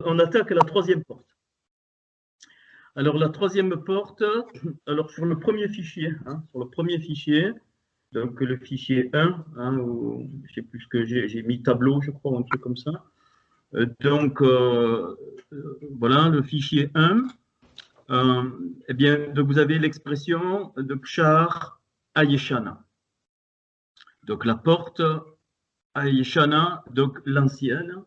on attaque la troisième porte. Alors, la troisième porte, alors sur le premier fichier, donc le fichier 1, je ne sais plus ce que j'ai mis tableau, je crois, un truc comme ça. Voilà, le fichier 1. Eh bien, donc vous avez l'expression de Kshar Ayeshana. Donc la porte Ayeshana, donc l'ancienne,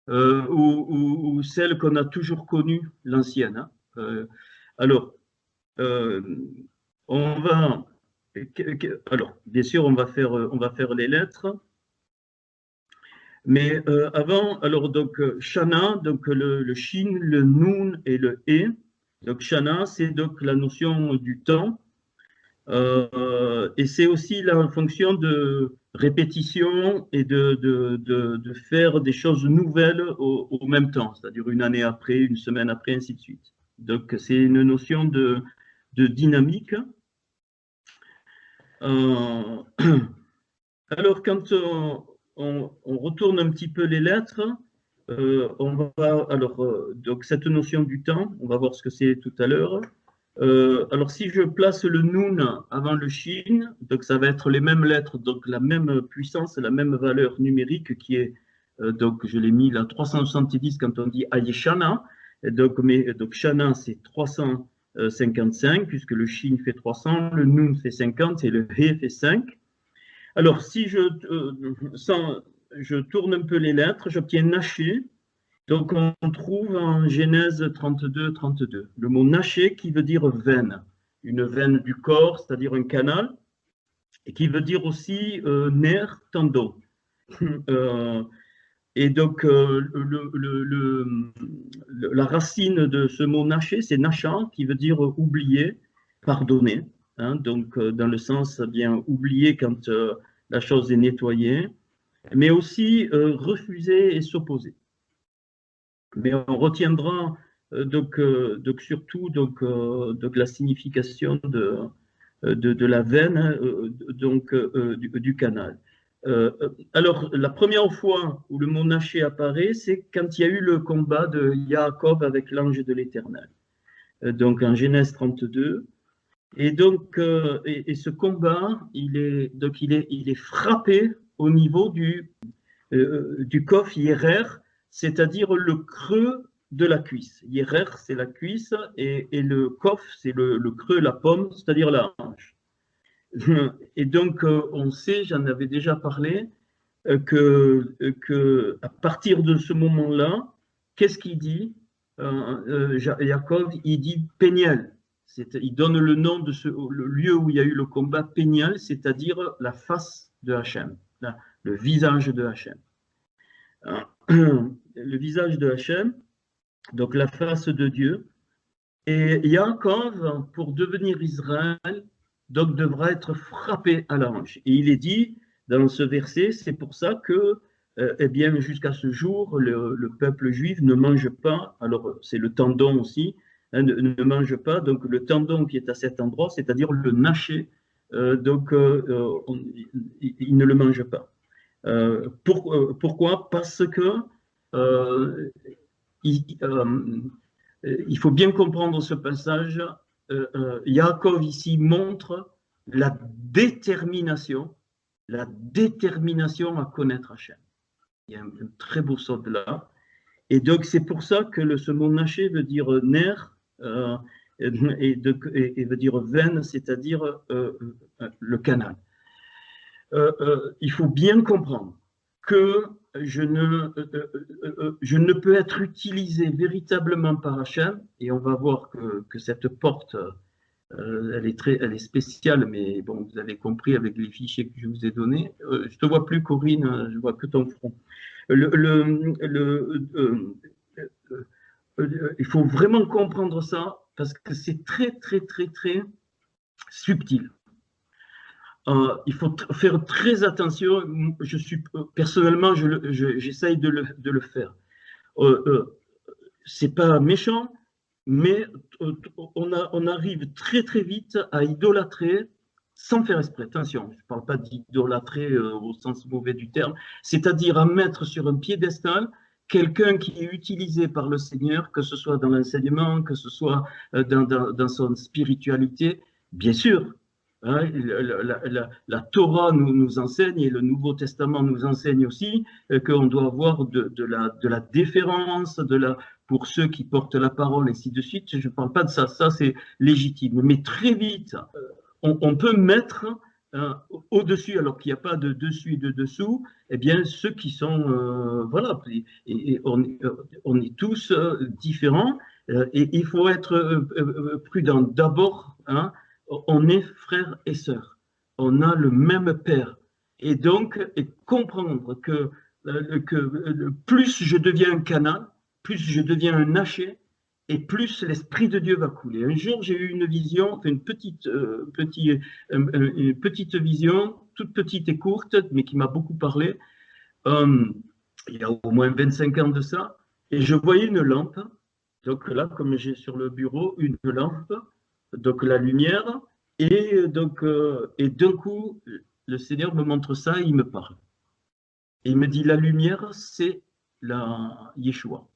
ou celle qu'on a toujours connue, l'ancienne. Alors, bien sûr, on va faire les lettres. Mais avant, alors donc Shana, donc le Shin, le Nun et le E. Donc Shana, c'est donc la notion du temps. Et c'est aussi la fonction de répétition et de faire des choses nouvelles au même temps, c'est-à-dire une année après, une semaine après, ainsi de suite. Donc c'est une notion de dynamique. Alors quand on retourne un petit peu les lettres, donc cette notion du temps, on va voir ce que c'est tout à l'heure. Alors si je place le Nun avant le Shin, donc ça va être les mêmes lettres, donc la même puissance, la même valeur numérique qui est, donc je l'ai mis là, 370 quand on dit Ayeshana, donc Shana c'est 355 puisque le Shin fait 300, le Nun fait 50 et le He fait 5. Alors, si je tourne un peu les lettres, j'obtiens Naché. Donc, on trouve en Genèse 32, 32 le mot Naché qui veut dire veine, une veine du corps, c'est-à-dire un canal, et qui veut dire aussi nerf, tendon. Et donc, la racine de ce mot Naché, c'est Nacha, qui veut dire oublier, pardonner. Donc, dans le sens bien oublier quand la chose est nettoyée, mais aussi refuser et s'opposer. Mais on retiendra surtout la signification de la veine du canal. Alors, la première fois où le mot Naché apparaît, c'est quand il y a eu le combat de Yaakov avec l'ange de l'Éternel. Donc, en Genèse 32. Et donc, ce combat, il est frappé au niveau du kof Yerer, c'est-à-dire le creux de la cuisse. Yerer, c'est la cuisse, et le kof, c'est le creux, la pomme, c'est-à-dire la hanche. Et donc, on sait, j'en avais déjà parlé, que à partir de ce moment-là, qu'est-ce qu'il dit Yaakov, il dit Péniel. Il donne le nom de le lieu où il y a eu le combat, Péniel, c'est-à-dire la face de Hachem, le visage de Hachem. Le visage de Hachem, donc la face de Dieu. Et Yaakov, pour devenir Israël, donc devra être frappé à la hanche. Et il est dit dans ce verset, c'est pour ça que, eh bien, jusqu'à ce jour, le peuple juif ne mange pas, alors c'est le tendon aussi, ne mange pas, donc le tendon qui est à cet endroit, c'est-à-dire le naché, il ne le mange pas. Pourquoi? Parce que il faut bien comprendre ce passage. Yaakov ici montre la détermination à connaître Hachem. Il y a un très beau saut là. Et donc, c'est pour ça que ce mot naché veut dire nerf et veut dire veine, c'est-à-dire le canal. Il faut bien comprendre que je ne peux être utilisé véritablement par Hachem, et on va voir que cette porte, elle est spéciale, mais bon, vous avez compris avec les fichiers que je vous ai donnés. Je ne te vois plus, Corinne, je vois que ton front. Il faut vraiment comprendre ça, parce que c'est très, très, très, très subtil. Il faut faire très attention. Personnellement, j'essaye de le faire. C'est pas méchant, mais on arrive très très vite à idolâtrer sans faire exprès. Attention, je ne parle pas d'idolâtrer au sens mauvais du terme, c'est-à-dire à mettre sur un piédestal quelqu'un qui est utilisé par le Seigneur, que ce soit dans l'enseignement, que ce soit dans son spiritualité, bien sûr. Hein, la Torah nous enseigne et le Nouveau Testament nous enseigne aussi qu'on doit avoir de la déférence pour ceux qui portent la parole, et ainsi de suite. Je ne parle pas de ça, ça c'est légitime. Mais très vite, on peut mettre au-dessus, alors qu'il n'y a pas de dessus et de dessous, eh bien, ceux qui sont, voilà, et on est tous différents, et il faut être prudent. D'abord, hein, on est frères et sœurs, on a le même père, et donc, et comprendre que plus je deviens un canal, plus je deviens un Naché, et plus l'Esprit de Dieu va couler. Un jour, j'ai eu une vision, une petite vision, toute petite et courte, mais qui m'a beaucoup parlé. Il y a au moins 25 ans de ça, et je voyais une lampe. Donc là, comme j'ai sur le bureau une lampe, donc la lumière, et d'un coup, le Seigneur me montre ça, et il me parle. Et il me dit, la lumière, c'est la Yeshua.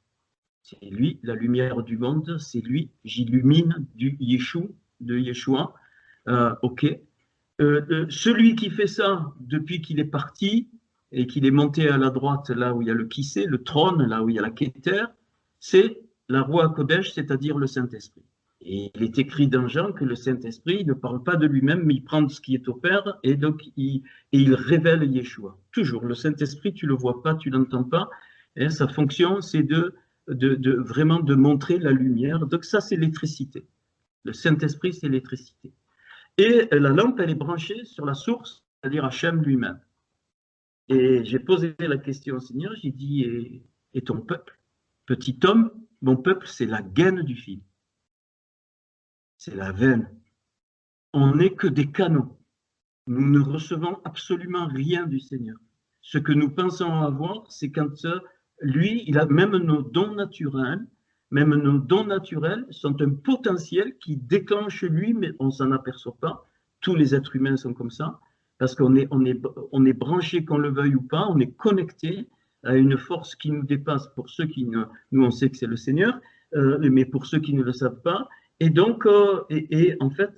C'est lui, la lumière du monde, c'est lui, j'illumine du Yeshua. Ok. Celui qui fait ça depuis qu'il est parti et qu'il est monté à la droite, là où il y a le Kissé, le trône, là où il y a la Keter, c'est la Roi Kodesh, c'est-à-dire le Saint-Esprit. Et il est écrit dans Jean que le Saint-Esprit ne parle pas de lui-même, mais il prend ce qui est au Père et donc il révèle Yeshua. Toujours, le Saint-Esprit, tu ne le vois pas, tu ne l'entends pas. Et sa fonction, c'est vraiment de montrer la lumière. Donc ça, c'est l'électricité. Le Saint-Esprit, c'est l'électricité. Et la lampe, elle est branchée sur la source, c'est-à-dire Hachem lui-même. Et j'ai posé la question au Seigneur, j'ai dit, et ton peuple, petit homme, mon peuple, c'est la gaine du fil. C'est la veine. On n'est que des canaux. Nous ne recevons absolument rien du Seigneur. Ce que nous pensons avoir, c'est quand lui, il a même nos dons naturels, sont un potentiel qui déclenche lui, mais on ne s'en aperçoit pas. Tous les êtres humains sont comme ça, parce qu'on est branché, qu'on le veuille ou pas, on est connecté à une force qui nous dépasse. Pour ceux qui nous, on sait que c'est le Seigneur, mais pour ceux qui ne le savent pas. Et donc, en fait,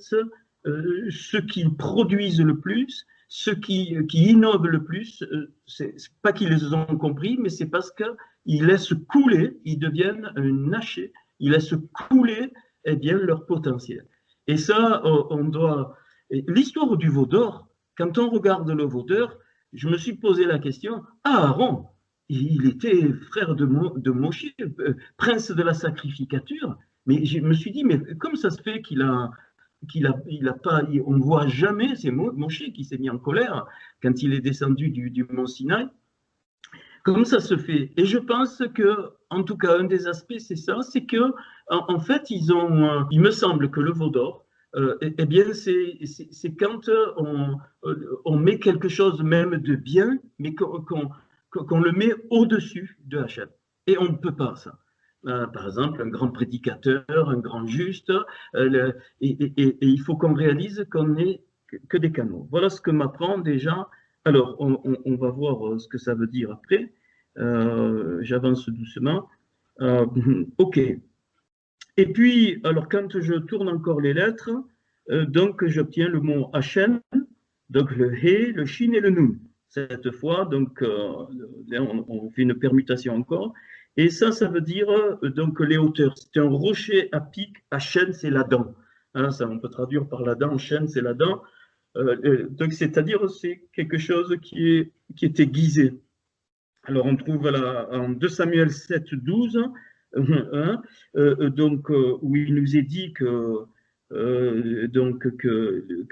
ceux qui produisent le plus, ceux qui innovent le plus, c'est pas qu'ils les ont compris, mais c'est parce qu'ils laissent couler, ils deviennent Naché, ils laissent couler bien, leur potentiel. Et ça, on doit... L'histoire du veau d'or, quand on regarde le veau d'or, je me suis posé la question, Aaron, il était frère de Moshe, prince de la sacrificature, mais je me suis dit, mais comme ça se fait qu'il a pas, on ne voit jamais, c'est Moshe qui s'est mis en colère quand il est descendu du mont Sinaï. Comment ça se fait? Et je pense que, en tout cas, un des aspects, c'est ça, c'est que, en fait, il me semble que le veau d'or, eh bien, c'est quand on met quelque chose même de bien, mais qu'on le met au-dessus de Hachem. Et on ne peut pas ça. Par exemple, un grand prédicateur, un grand juste, et il faut qu'on réalise qu'on n'est que des canaux. Voilà ce que m'apprend déjà. Alors, on va voir ce que ça veut dire après. J'avance doucement. Ok. Et puis, alors, quand je tourne encore les lettres, donc j'obtiens le mot Hachem, donc le He, le Shin et le Nun. Cette fois, donc, là, on fait une permutation encore. Et ça veut dire donc les hauteurs. C'est un rocher à pic, à chaîne, c'est la dent. Hein, ça, on peut traduire par la dent, chaîne, c'est la dent. Donc, c'est-à-dire, c'est quelque chose qui est aiguisé. Alors, on trouve en 2 Samuel 7, 12, hein, donc, où il nous est dit que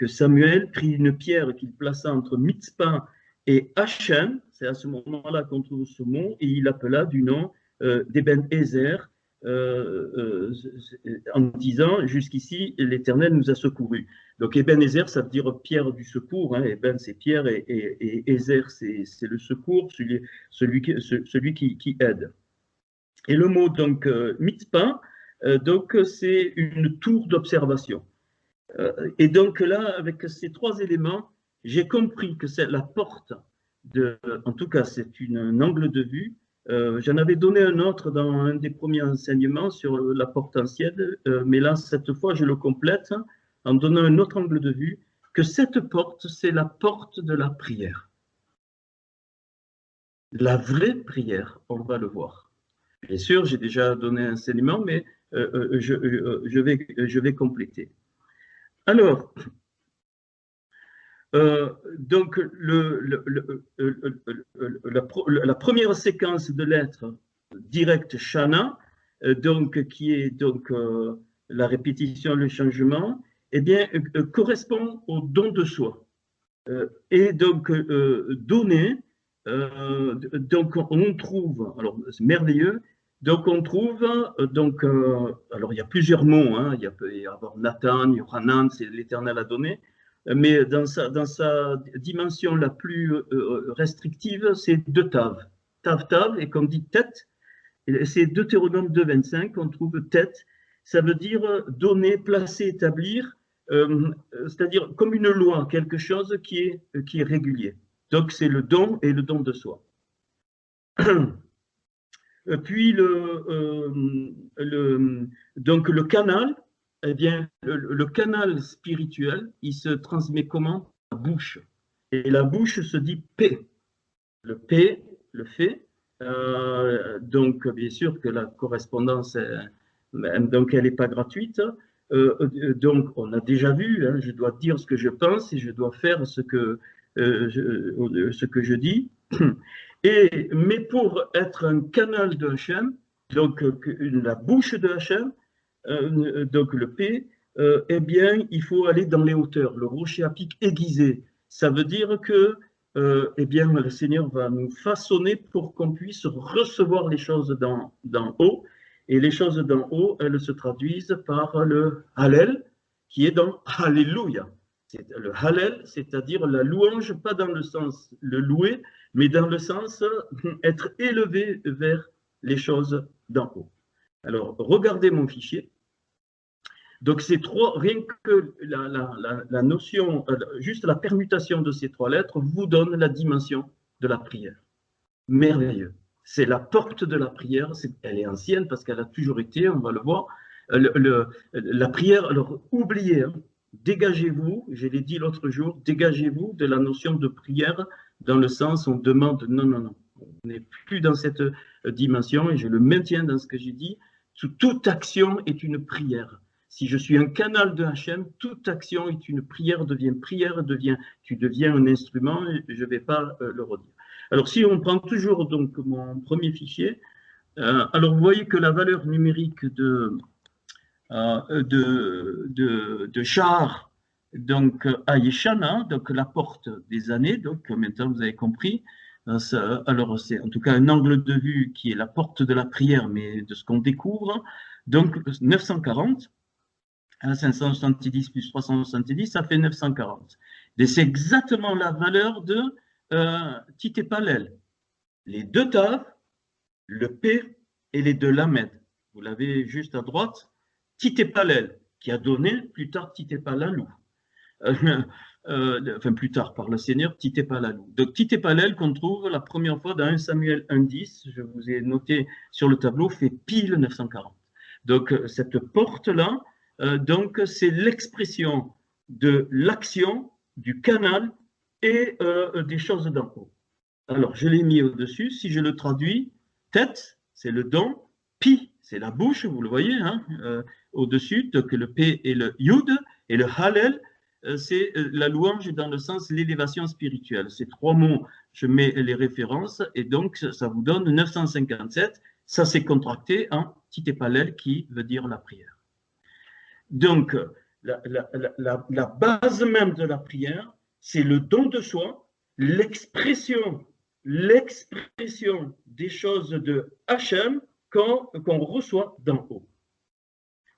Samuel prit une pierre qu'il plaça entre Mitzpah et Hachem, c'est à ce moment-là qu'on trouve ce mot, et il appela du nom d'Eben Ezer, en disant, jusqu'ici, l'Éternel nous a secourus. Donc Eben Ezer, ça veut dire pierre du secours, hein. Eben c'est pierre et Ezer c'est le secours, celui qui aide. Et le mot donc Mitzpah, donc c'est une tour d'observation. Et donc là, avec ces 3 éléments, j'ai compris que c'est la porte en tout cas c'est un angle de vue J'en avais donné un autre dans un des premiers enseignements sur la porte ancienne, mais là, cette fois, je le complète en donnant un autre angle de vue, que cette porte, c'est la porte de la prière. La vraie prière, on va le voir. Bien sûr, j'ai déjà donné un enseignement, mais je vais compléter. Alors, donc, la première séquence de lettres directe Shana, donc, qui est donc la répétition, le changement, eh bien, correspond au don de soi. Et donc, donner, donc on trouve, alors c'est merveilleux, donc on trouve, donc, alors il y a plusieurs mots, hein, il peut y avoir Nathan, Yohanan, c'est l'Éternel a donné, mais dans sa dimension la plus restrictive, c'est deux tav. Tav, et comme dit tête, c'est Deutéronome 2,25, on trouve tête, ça veut dire donner, placer, établir, c'est-à-dire comme une loi, quelque chose qui est régulier. Donc c'est le don et le don de soi. Puis donc le canal, eh bien, le canal spirituel, il se transmet comment? La bouche. Et la bouche se dit P. Le P, le fait. Donc, bien sûr que la correspondance, donc elle n'est pas gratuite. Donc, on a déjà vu, hein, je dois dire ce que je pense et je dois faire ce que je dis. Mais pour être un canal de Hachem, donc la bouche de Hachem, donc le P, eh bien, il faut aller dans les hauteurs, le rocher à pic aiguisé. Ça veut dire que eh bien, le Seigneur va nous façonner pour qu'on puisse recevoir les choses d'en haut. Et les choses d'en haut, elles se traduisent par le Hallel, qui est dans Alléluia. Le Hallel, c'est-à-dire la louange, pas dans le sens le louer, mais dans le sens être élevé vers les choses d'en haut. Alors, regardez mon fichier. Donc, ces trois, rien que la notion, juste la permutation de ces trois lettres vous donne la dimension de la prière. Merveilleux. C'est la porte de la prière. Elle est ancienne parce qu'elle a toujours été, on va le voir. La prière, alors oubliez, hein, dégagez-vous, je l'ai dit l'autre jour, dégagez-vous de la notion de prière dans le sens où on demande non, non, non. On n'est plus dans cette dimension et je le maintiens dans ce que j'ai dit. Toute action est une prière. Si je suis un canal de Hachem, toute action est une prière, tu deviens un instrument, et je ne vais pas le redire. Alors, si on prend toujours donc mon premier fichier, alors vous voyez que la valeur numérique de Shahar, donc à Yeshana, donc la porte des années, donc maintenant vous avez compris. Alors, c'est en tout cas un angle de vue qui est la porte de la prière, mais de ce qu'on découvre. Donc, 940. 570 plus 370, ça fait 940. Et c'est exactement la valeur de Titépalel. Les deux tav, le P et les deux lamed. Vous l'avez juste à droite. Titépalel, qui a donné plus tard Titépalalou. Enfin, plus tard, par le Seigneur, Titépalelou. Donc, Titépalel qu'on trouve la première fois dans 1 Samuel 1,10, je vous ai noté sur le tableau, fait pile 940. Donc, cette porte-là, donc, c'est l'expression de l'action, du canal et des choses d'en haut. Alors, je l'ai mis au-dessus. Si je le traduis, tête, c'est le don. Pi, c'est la bouche, vous le voyez, hein, au-dessus. Donc, le P et le Yud. Et le Hallel, c'est la louange dans le sens l'élévation spirituelle. Ces trois mots, je mets les références. Et donc, ça vous donne 957. Ça, c'est contracté en Titépalel, qui veut dire la prière. Donc, la base même de la prière, c'est le don de soi, l'expression des choses de Hachem qu'on reçoit d'en haut.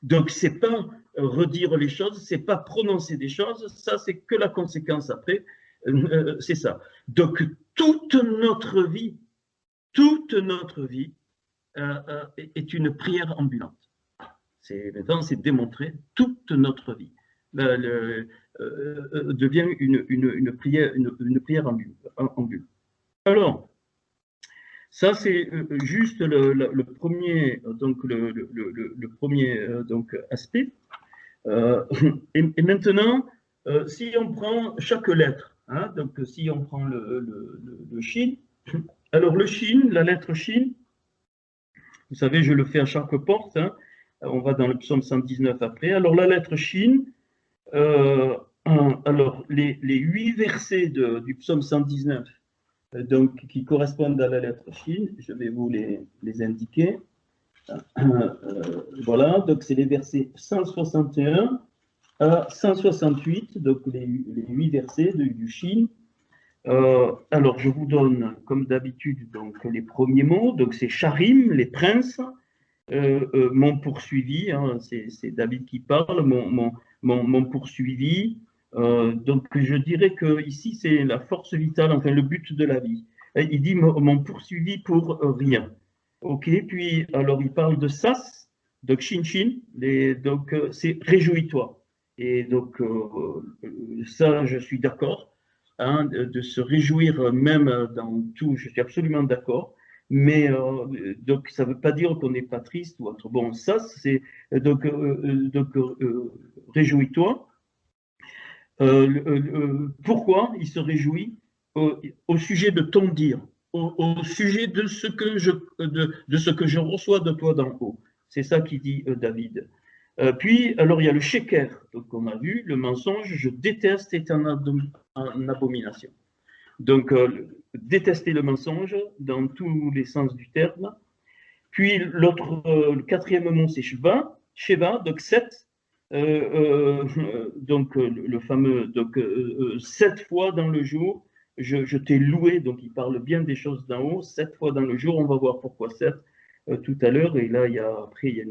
Donc, c'est pas redire les choses, c'est pas prononcer des choses, ça, c'est que la conséquence après, c'est ça. Donc, toute notre vie est une prière ambulante. Maintenant, c'est démontré, toute notre vie devient une prière ambulante. Alors, Ça, c'est juste le premier, donc le premier donc, aspect. Et maintenant, si on prend chaque lettre, hein, donc si on prend le shin, alors le shin, la lettre shin, vous savez, je le fais à chaque porte, hein, on va dans le psaume 119 après. Alors la lettre shin, alors les 8 versets du psaume 119, donc, qui correspondent à la lettre shin, je vais vous les indiquer. Voilà, donc c'est les versets 161 à 168, donc les 8 versets du shin. Alors, je vous donne, comme d'habitude, donc les premiers mots. Donc, c'est Charim, les princes, m'ont poursuivi. Hein, c'est David qui parle, m'ont poursuivi. Donc, je dirais que ici, c'est la force vitale, enfin, le but de la vie. Il dit m'ont poursuivi pour rien. Ok, puis, alors, il parle de Sas, donc Shin Shin, donc, c'est réjouis-toi. Et donc, ça, je suis d'accord. Hein, de se réjouir même dans tout, je suis absolument d'accord. Mais donc, ça ne veut pas dire qu'on n'est pas triste ou autre. Bon, ça, c'est donc, réjouis-toi. Pourquoi il se réjouit au sujet de ton dire, au sujet de ce que de ce que je reçois de toi d'en haut. C'est ça qui dit David. Puis, alors, il y a le sheker, donc on a vu, le mensonge, je déteste, est en abomination. Donc, détester le mensonge dans tous les sens du terme. Puis, le quatrième mot, c'est Sheva, donc 7. Donc, le fameux, donc, 7 fois dans le jour, je t'ai loué, donc il parle bien des choses d'en haut, 7 fois dans le jour, on va voir pourquoi 7 tout à l'heure, et là, après, il y a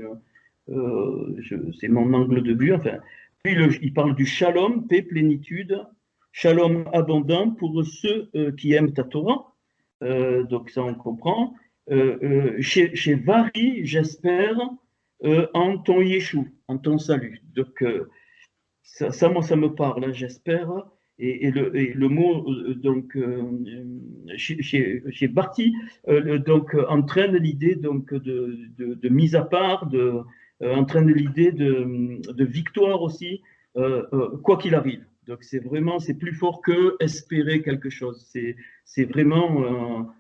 c'est mon angle de vue, enfin. Puis, il parle du shalom, paix, plénitude, shalom abondant pour ceux qui aiment ta Torah, donc ça on comprend. Chez Vari, j'espère, en ton Yeshua, en ton salut. Donc ça, moi, ça me parle, hein, j'espère. Et le mot, donc, chez Barty, donc, entraîne l'idée donc, de mise à part, entraîne l'idée de victoire aussi, quoi qu'il arrive. Donc, c'est plus fort que espérer quelque chose. C'est vraiment,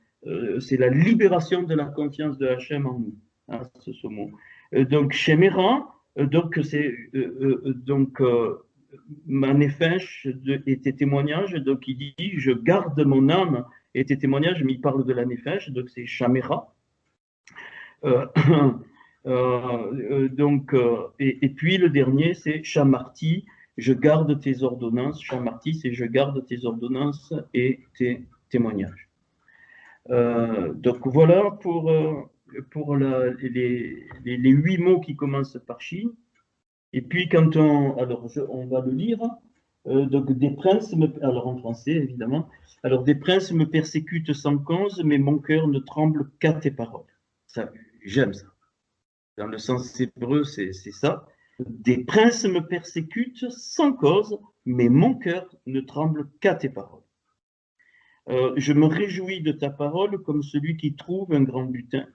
c'est la libération de la confiance de Hachem en nous, hein, ce mot. Donc, Shemera, donc, c'est donc ma nefesh et tes témoignages. Donc, il dit je garde mon âme et tes témoignages, mais il parle de la nefesh, donc c'est Shamera. Donc, et puis le dernier, c'est Shamarti, je garde tes ordonnances. Shamarti, c'est je garde tes ordonnances et tes témoignages. Donc voilà pour les 8 mots qui commencent par Shin. Et puis quand on va le lire, donc des princes, alors en français évidemment, alors des princes me persécutent sans cause, mais mon cœur ne tremble qu'à tes paroles. Ça, j'aime ça. Dans le sens hébreu, c'est ça. Des princes me persécutent sans cause, mais mon cœur ne tremble qu'à tes paroles. Je me réjouis de ta parole comme celui qui trouve un grand butin.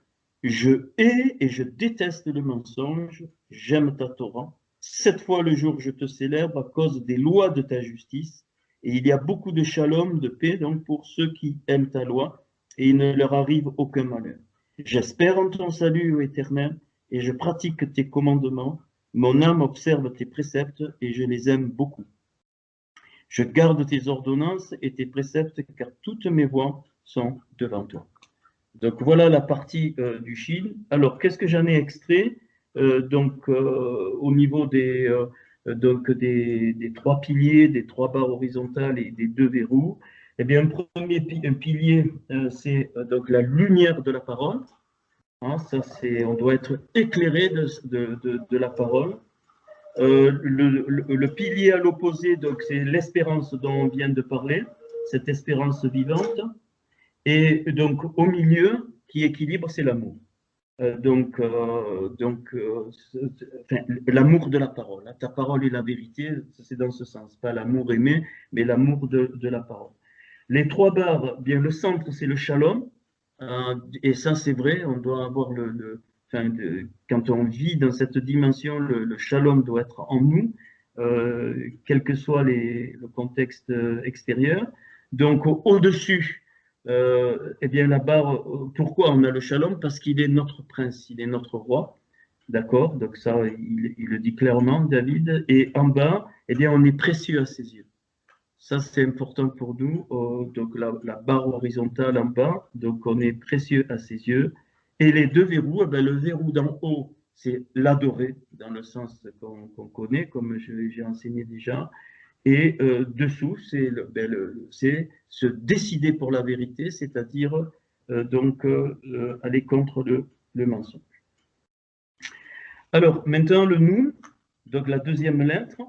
Je hais et je déteste le mensonge. J'aime ta Torah. 7 fois le jour, je te célèbre à cause des lois de ta justice. Et il y a beaucoup de shalom, de paix, donc pour ceux qui aiment ta loi, et il ne leur arrive aucun malheur. J'espère en ton salut, ô Éternel, et je pratique tes commandements. Mon âme observe tes préceptes, et je les aime beaucoup. Je garde tes ordonnances et tes préceptes, car toutes mes voies sont devant toi. Donc voilà la partie du Shin. Alors qu'est-ce que j'en ai extrait donc au niveau des 3 piliers, des 3 barres horizontales et des 2 verrous. Eh bien, un premier pilier, c'est donc la lumière de la parole. Hein, ça, on doit être éclairé de la parole. Le pilier à l'opposé, donc c'est l'espérance dont on vient de parler, cette espérance vivante. Et donc au milieu, qui équilibre, c'est l'amour. Enfin, l'amour de la parole. Ta parole est la vérité, c'est dans ce sens, pas l'amour aimé, mais l'amour de la parole. Les 3 barres, bien le centre, c'est le shalom. Et ça, c'est vrai, on doit avoir enfin, quand on vit dans cette dimension, le shalom doit être en nous, quel que soit le contexte extérieur. Donc, au-dessus, eh bien, la barre, pourquoi on a le shalom? Parce qu'il est notre prince, il est notre roi. D'accord? Donc, ça, il le dit clairement, David. Et en bas, eh bien, on est précieux à ses yeux. Ça, c'est important pour nous. Donc, la barre horizontale en bas, donc on est précieux à ses yeux. Et les deux verrous, eh bien, le verrou d'en haut, c'est l'adorer, dans le sens qu'on connaît, comme j'ai enseigné déjà. Et dessous, c'est se décider pour la vérité, c'est-à-dire aller contre le mensonge. Alors, maintenant, le Noun, donc la deuxième lettre.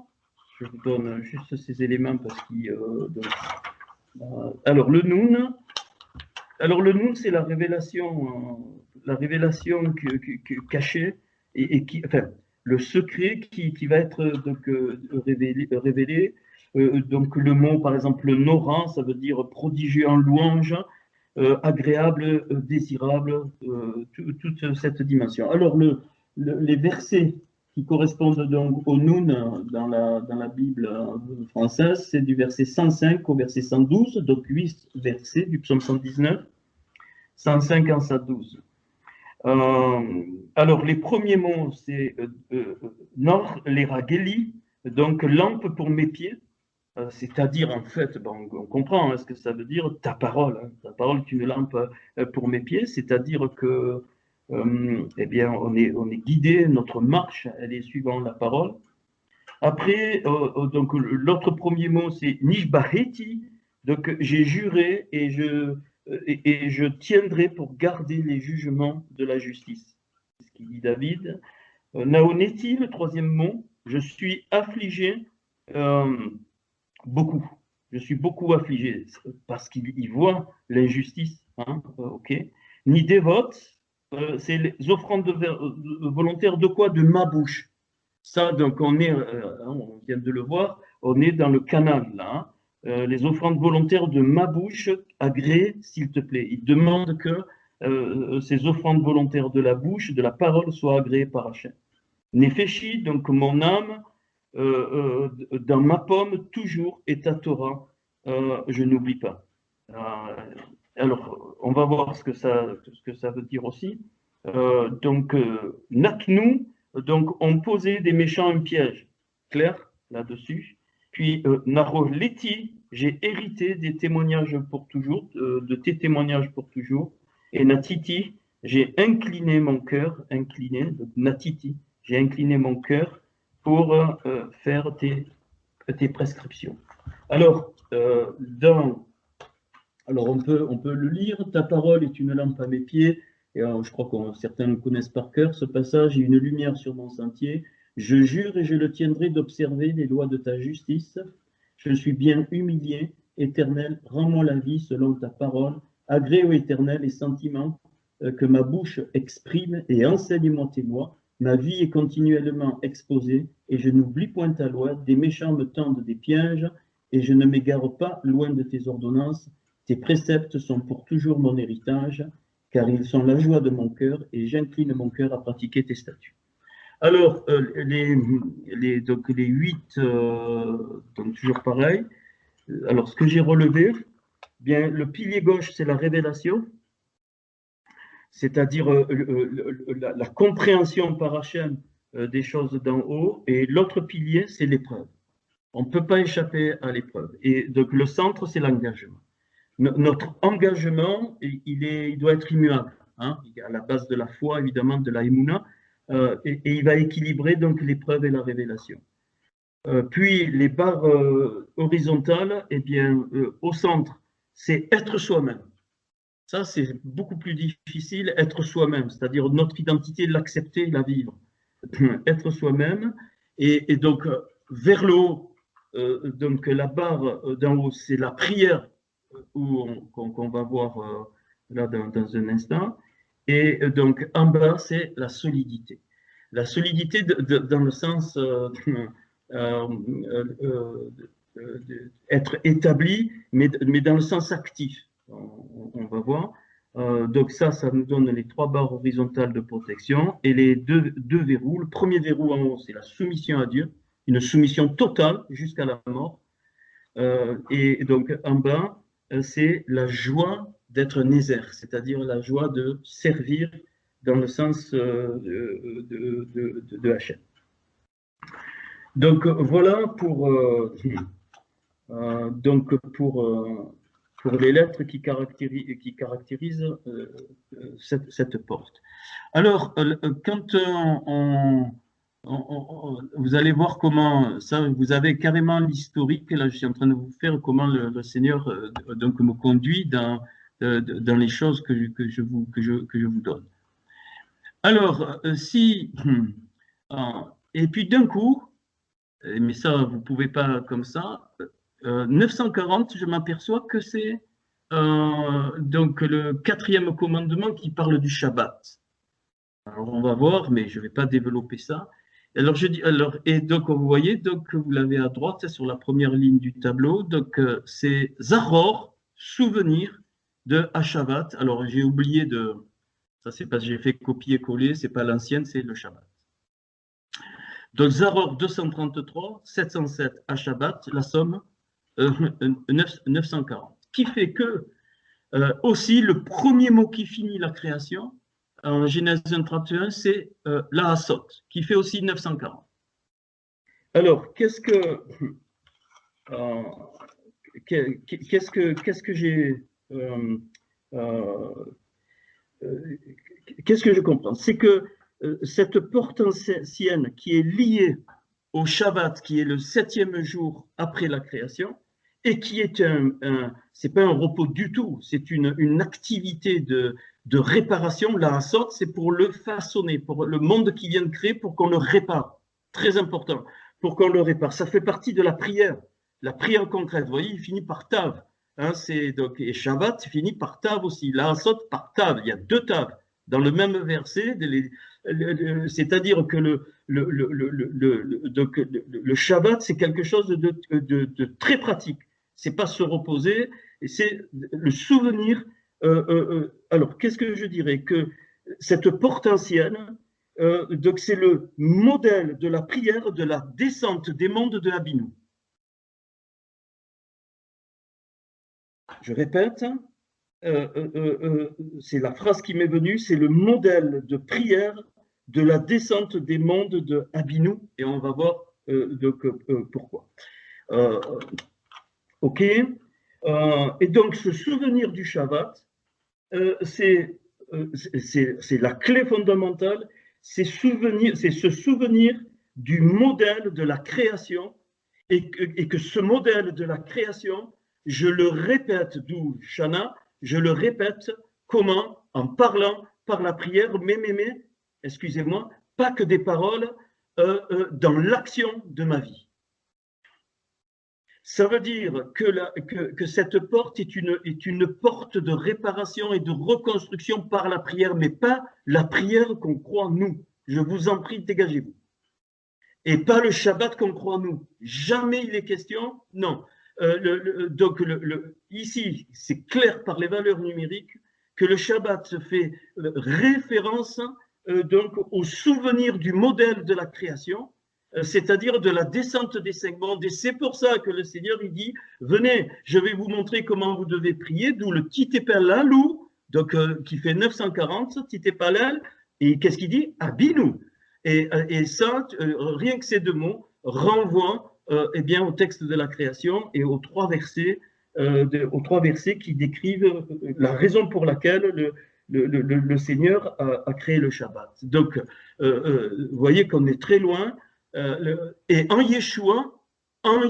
Je vous donne juste ces éléments parce qu'il. Alors, le Noun. Alors, le Noun, c'est la révélation cachée et qui, enfin, le secret qui va être donc, révélé. Donc, le mot, par exemple, Noran, ça veut dire prodigieux en louange, agréable, désirable, toute cette dimension. Alors, les versets qui correspondent donc au Noun dans la Bible française, c'est du verset 105 au verset 112, donc 8 versets du psaume 119, 105 en 112. Alors, les premiers mots, c'est Nor Lerageli, donc lampe pour mes pieds. C'est-à-dire, en fait, bon, on comprend ce que ça veut dire, ta parole. Hein. Ta parole est une lampe pour mes pieds, c'est-à-dire que, eh bien, on est guidé, notre marche, elle est suivant la parole. Après, donc, l'autre premier mot, c'est Nishbaheti, donc j'ai juré et je tiendrai pour garder les jugements de la justice. C'est ce qu'il dit David. Naoneti, le troisième mot, je suis affligé. Beaucoup. Je suis beaucoup affligé parce qu'il voit l'injustice. Hein, ok. Ni dévote, c'est les offrandes volontaires de quoi? De ma bouche. Ça, donc, on vient de le voir, on est dans le canal là. Hein. Les offrandes volontaires de ma bouche, agrée, s'il te plaît. Il demande que ces offrandes volontaires de la bouche, de la parole, soient agréées par Hachem. Nefeshi, donc mon âme, dans ma pomme, toujours est ta Torah, je n'oublie pas. Alors, on va voir ce que ça veut dire aussi. Donc, Naknu, donc on posait des méchants un piège, clair, là-dessus. Puis, Naroleti, j'ai hérité des témoignages pour toujours, de tes témoignages pour toujours. Et Natiti, j'ai incliné mon cœur, donc Natiti, j'ai incliné mon cœur pour faire tes prescriptions. Alors, alors on peut le lire. Ta parole est une lampe à mes pieds. Et je crois que certains le connaissent par cœur, ce passage. Et une lumière sur mon sentier. Je jure et je le tiendrai d'observer les lois de ta justice. Je suis bien humilié. Éternel, rends-moi la vie selon ta parole. Agrée, ô Éternel, les sentiments que ma bouche exprime et enseigne-moi tes lois. Ma vie est continuellement exposée et je n'oublie point ta loi. Des méchants me tendent des pièges et je ne m'égare pas loin de tes ordonnances. Tes préceptes sont pour toujours mon héritage, car ils sont la joie de mon cœur et j'incline mon cœur à pratiquer tes statuts. Alors, donc les 8, donc toujours pareil. Alors, ce que j'ai relevé, bien, le pilier gauche, c'est la révélation, c'est-à-dire la compréhension par Hachem des choses d'en haut, et l'autre pilier, c'est l'épreuve. On ne peut pas échapper à l'épreuve. Et donc, le centre, c'est l'engagement. Notre engagement, il doit être immuable. Hein, à la base de la foi, évidemment, de la Emouna, et il va équilibrer donc l'épreuve et la révélation. Puis, les barres horizontales, eh bien, au centre, c'est être soi-même. Ça, c'est beaucoup plus difficile, être soi-même, c'est-à-dire notre identité, l'accepter, la vivre. Être soi-même. Et donc, vers le haut, donc la barre d'en haut, c'est la prière qu'on va voir là dans un instant. Et donc, en bas, c'est la solidité. La solidité dans le sens être établi, mais dans le sens actif. On va voir. Donc ça nous donne les 3 barres horizontales de protection et les deux verrous. Le premier verrou en haut, c'est la soumission à Dieu, une soumission totale jusqu'à la mort. Et donc en bas, c'est la joie d'être nézer, c'est-à-dire la joie de servir dans le sens de Hachem. Donc voilà pour les lettres qui caractérisent cette porte. Alors, quand vous allez voir comment, ça, vous avez carrément l'historique, là je suis en train de vous faire comment le Seigneur donc me conduit dans les choses que je vous donne. Alors, et puis d'un coup, mais ça vous ne pouvez pas comme ça, 940, je m'aperçois que c'est donc le 4e commandement qui parle du Shabbat. Alors on va voir, mais je ne vais pas développer ça. Alors et donc vous voyez, donc vous l'avez à droite sur la première ligne du tableau. Donc c'est Zahor, souvenir de Shabbat. Alors j'ai oublié ça c'est parce que j'ai fait copier-coller, c'est pas l'ancienne, c'est le Shabbat. Donc Zahor 233, 707 à Shabbat, la somme 940. Qui fait que aussi le premier mot qui finit la création en Genèse 31, c'est la Hassot, qui fait aussi 940. Alors, qu'est-ce que je comprends? C'est que cette porte ancienne qui est liée au Shabbat, qui est le 7e jour après la création, et qui est c'est pas un repos du tout, c'est une activité de réparation. La Hassot, c'est pour le façonner, pour le monde qui vient de créer, pour qu'on le répare. Très important, pour qu'on le répare. Ça fait partie de la prière concrète. Vous voyez, il finit par Tav. Hein, et Shabbat finit par Tav aussi. La Hassot par Tav. Il y a 2 Tav dans le même verset. C'est-à-dire que le Shabbat, c'est quelque chose de très pratique. C'est pas se reposer, c'est le souvenir. Alors, qu'est-ce que je dirais? Que cette porte ancienne, donc c'est le modèle de la prière de la descente des mondes de Abinu. Je répète, c'est la phrase qui m'est venue, c'est le modèle de prière de la descente des mondes de Abinu, et on va voir pourquoi. Ok, et donc ce souvenir du Shabbat, c'est la clé fondamentale, c'est se souvenir du modèle de la création, et que ce modèle de la création, je le répète, d'où Shana, je le répète, comment? En parlant par la prière, mais, excusez-moi, pas que des paroles, dans l'action de ma vie. Ça veut dire que cette porte est une porte de réparation et de reconstruction par la prière, mais pas la prière qu'on croit nous. Je vous en prie, dégagez-vous. Et pas le Shabbat qu'on croit nous. Jamais il est question, non. Donc ici, c'est clair par les valeurs numériques que le Shabbat fait référence donc au souvenir du modèle de la création, c'est-à-dire de la descente des 5 mondes. Et c'est pour ça que le Seigneur il dit, venez, je vais vous montrer comment vous devez prier, d'où le Titepalal, donc qui fait 940, Titepalal, et qu'est-ce qu'il dit? Abinu. Et ça, rien que ces 2 mots renvoient eh bien, au texte de la création et aux 3 versets, qui décrivent la raison pour laquelle le Seigneur a créé le Shabbat. Donc, vous voyez qu'on est très loin. Et en Yeshua, on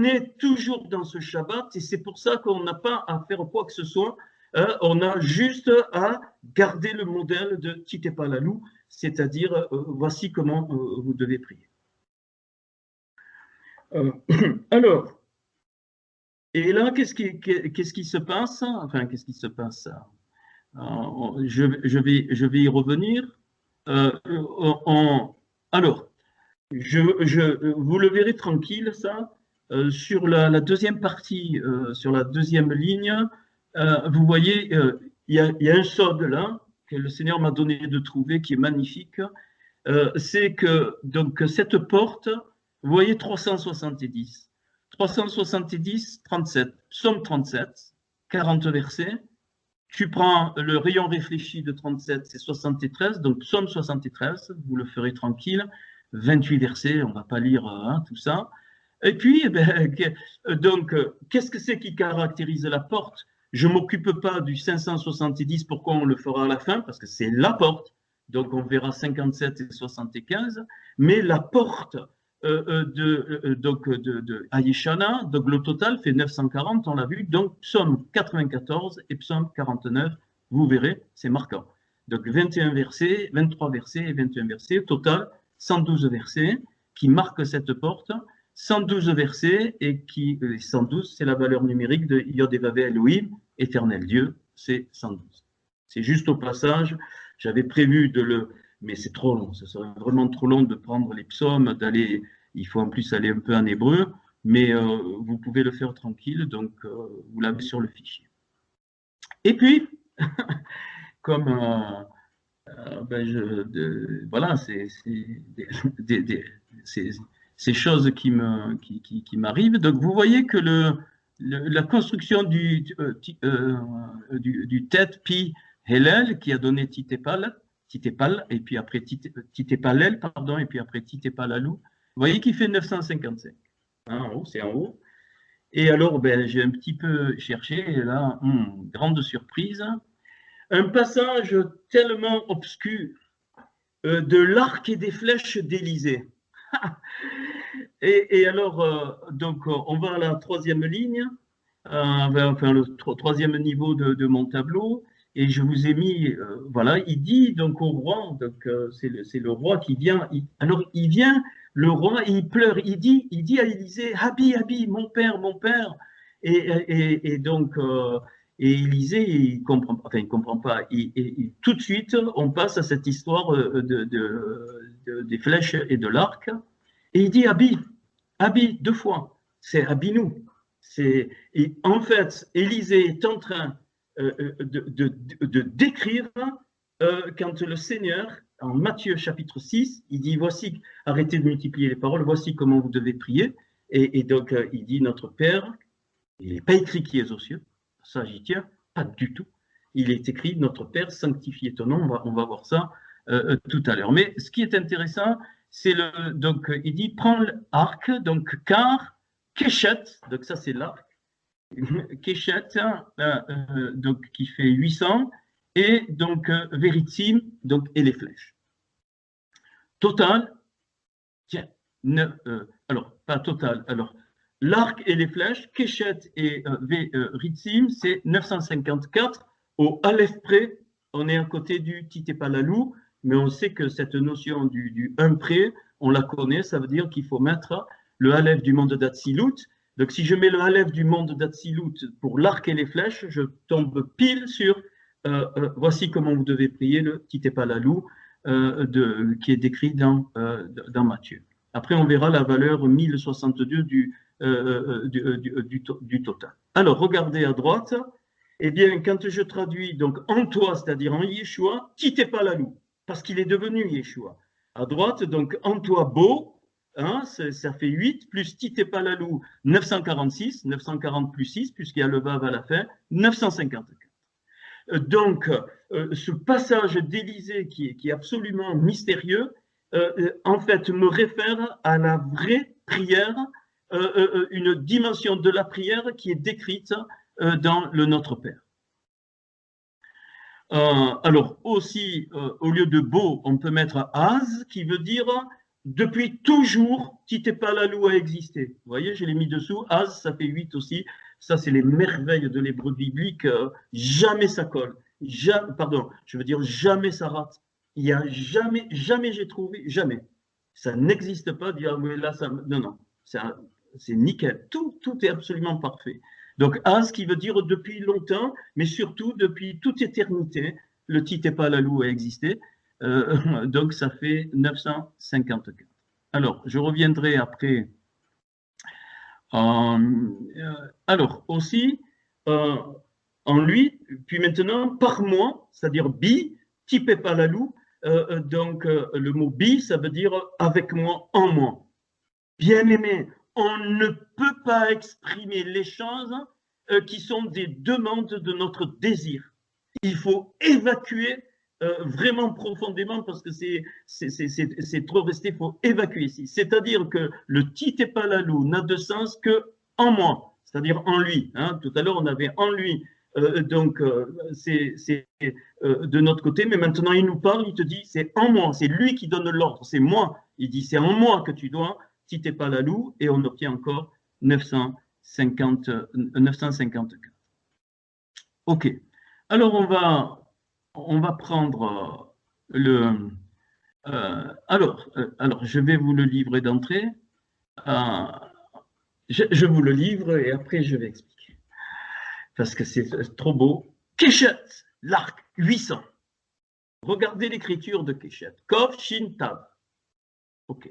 est toujours dans ce Shabbat, et c'est pour ça qu'on n'a pas à faire quoi que ce soit. On a juste à garder le modèle de Titepalal, c'est-à-dire voici comment vous devez prier. Alors, et là, qu'est-ce qui se passe? Enfin, qu'est-ce qui se passe? Je vais y revenir. Alors, vous le verrez tranquille, ça. Sur la deuxième partie, sur la deuxième ligne, vous voyez, il y a un sode là que le Seigneur m'a donné de trouver qui est magnifique. C'est que donc cette porte, vous voyez 370, 370, 37, psaume 37, 40 versets. Tu prends le rayon réfléchi de 37, c'est 73, donc psaume 73, vous le ferez tranquille, 28 versets, on ne va pas lire tout ça. Et puis, donc, qu'est-ce que c'est qui caractérise la porte? Je ne m'occupe pas du 570, pourquoi on le fera à la fin, parce que c'est la porte, donc on verra 57 et 75, mais la porte de Ayeshana, donc le total fait 940, on l'a vu, donc psaume 94 et psaume 49, vous verrez, c'est marquant. Donc 21 versets, 23 versets et 21 versets, total 112 versets qui marquent cette porte, 112 versets et qui, 112 c'est la valeur numérique de Yod et Vav Elohim, éternel Dieu, c'est 112. C'est juste au passage, j'avais prévu de le, mais c'est trop long, ce serait vraiment trop long de prendre les psaumes, d'aller, il faut en plus aller un peu en hébreu, mais vous pouvez le faire tranquille, donc vous l'avez sur le fichier. Et puis, comme voilà, c'est ces choses qui m'arrivent. Donc vous voyez que la construction du tête pi Hellel qui a donné Titépal, et puis après Titépalel, pardon, et puis après Titépalalu, vous voyez qu'il fait 955. En haut, c'est en haut. Et alors, j'ai un petit peu cherché, et là, grande surprise, un passage tellement obscur de l'arc et des flèches d'Élysée. et alors, donc, on va à la troisième ligne, enfin le troisième niveau de mon tableau, et je vous ai mis, voilà, il dit donc au roi, donc c'est le roi qui vient, alors il vient, le roi, il pleure, il dit à Élysée, Abi, Abi, mon père, et donc, et Élysée, il comprend pas, tout de suite, on passe à cette histoire des flèches et de l'arc, et il dit Abi, Abi, deux fois, c'est Abi-nous. Et en fait, Élisée est en train de décrire quand le Seigneur, en Matthieu chapitre 6, il dit, voici, arrêtez de multiplier les paroles, voici comment vous devez prier. Et donc, il dit, notre Père, il n'est pas écrit qui est aux cieux, ça j'y tiens, pas du tout. Il est écrit, notre Père, sanctifie ton nom, on va voir ça tout à l'heure. Mais ce qui est intéressant, c'est donc il dit, prends l'arc, donc car, Keshet, donc ça c'est l'arc, Keshet, donc qui fait 800, et donc Veritim, donc et les flèches. Total, tiens, alors pas total, alors l'arc et les flèches, Keshet et Veritim, c'est 954 au Aleph près, on est à côté du Titépalalu, mais on sait que cette notion du 1 près, on la connaît, ça veut dire qu'il faut mettre le Aleph du monde d'Atsilut. Donc si je mets le Aleph du monde d'Atsilut pour l'arc et les flèches, je tombe pile sur voici comment vous devez prier le Titépalalu qui est décrit dans Matthieu. Après, on verra la valeur 1062 du total. Alors, regardez à droite. Eh bien, quand je traduis donc en toi, c'est-à-dire en Yeshua, Titépalalu, parce qu'il est devenu Yeshua. À droite, donc en toi, beau, hein, ça fait 8, plus Titépalalu, 946, 940 plus 6, puisqu'il y a le vav à la fin, 954. Donc, ce passage d'Élysée qui est absolument mystérieux, en fait, me réfère à la vraie prière, une dimension de la prière qui est décrite dans le Notre Père. Alors, aussi, au lieu de beau, on peut mettre Az, qui veut dire depuis toujours, Titépalalu a existé. Vous voyez, je l'ai mis dessous. Az, ça fait 8 aussi. Ça, c'est les merveilles de l'hébreu biblique. Jamais ça colle. Pardon, je veux dire, jamais ça rate. Il y a jamais j'ai trouvé, jamais. Ça n'existe pas. Dire, oui, là, ça. Non, non. C'est nickel. Tout est absolument parfait. Donc, Az qui veut dire depuis longtemps, mais surtout depuis toute éternité, le Titépalalu a existé. Donc, ça fait 954. Alors, je reviendrai après. Alors, aussi, en lui, puis maintenant, par moi, c'est-à-dire bi, type pas la loup, donc le mot bi, ça veut dire avec moi, en moi. Bien-aimé, on ne peut pas exprimer les choses qui sont des demandes de notre désir. Il faut évacuer vraiment profondément parce que c'est trop resté, il faut évacuer ici. C'est-à-dire que le titépalalu n'a de sens que en moi, c'est-à-dire en lui. Hein. Tout à l'heure, on avait en lui, donc c'est de notre côté, mais maintenant il nous parle, il te dit c'est en moi, c'est lui qui donne l'ordre, c'est moi. Il dit c'est en moi que tu dois, titépalalu, et on obtient encore 954. Ok. Alors, on va prendre alors, je vais vous le livrer d'entrée. Je vous le livre et après, je vais expliquer. Parce que c'est trop beau. Keshet, l'arc, 800. Regardez l'écriture de Keshet. Kov, Shin, Tav. Ok.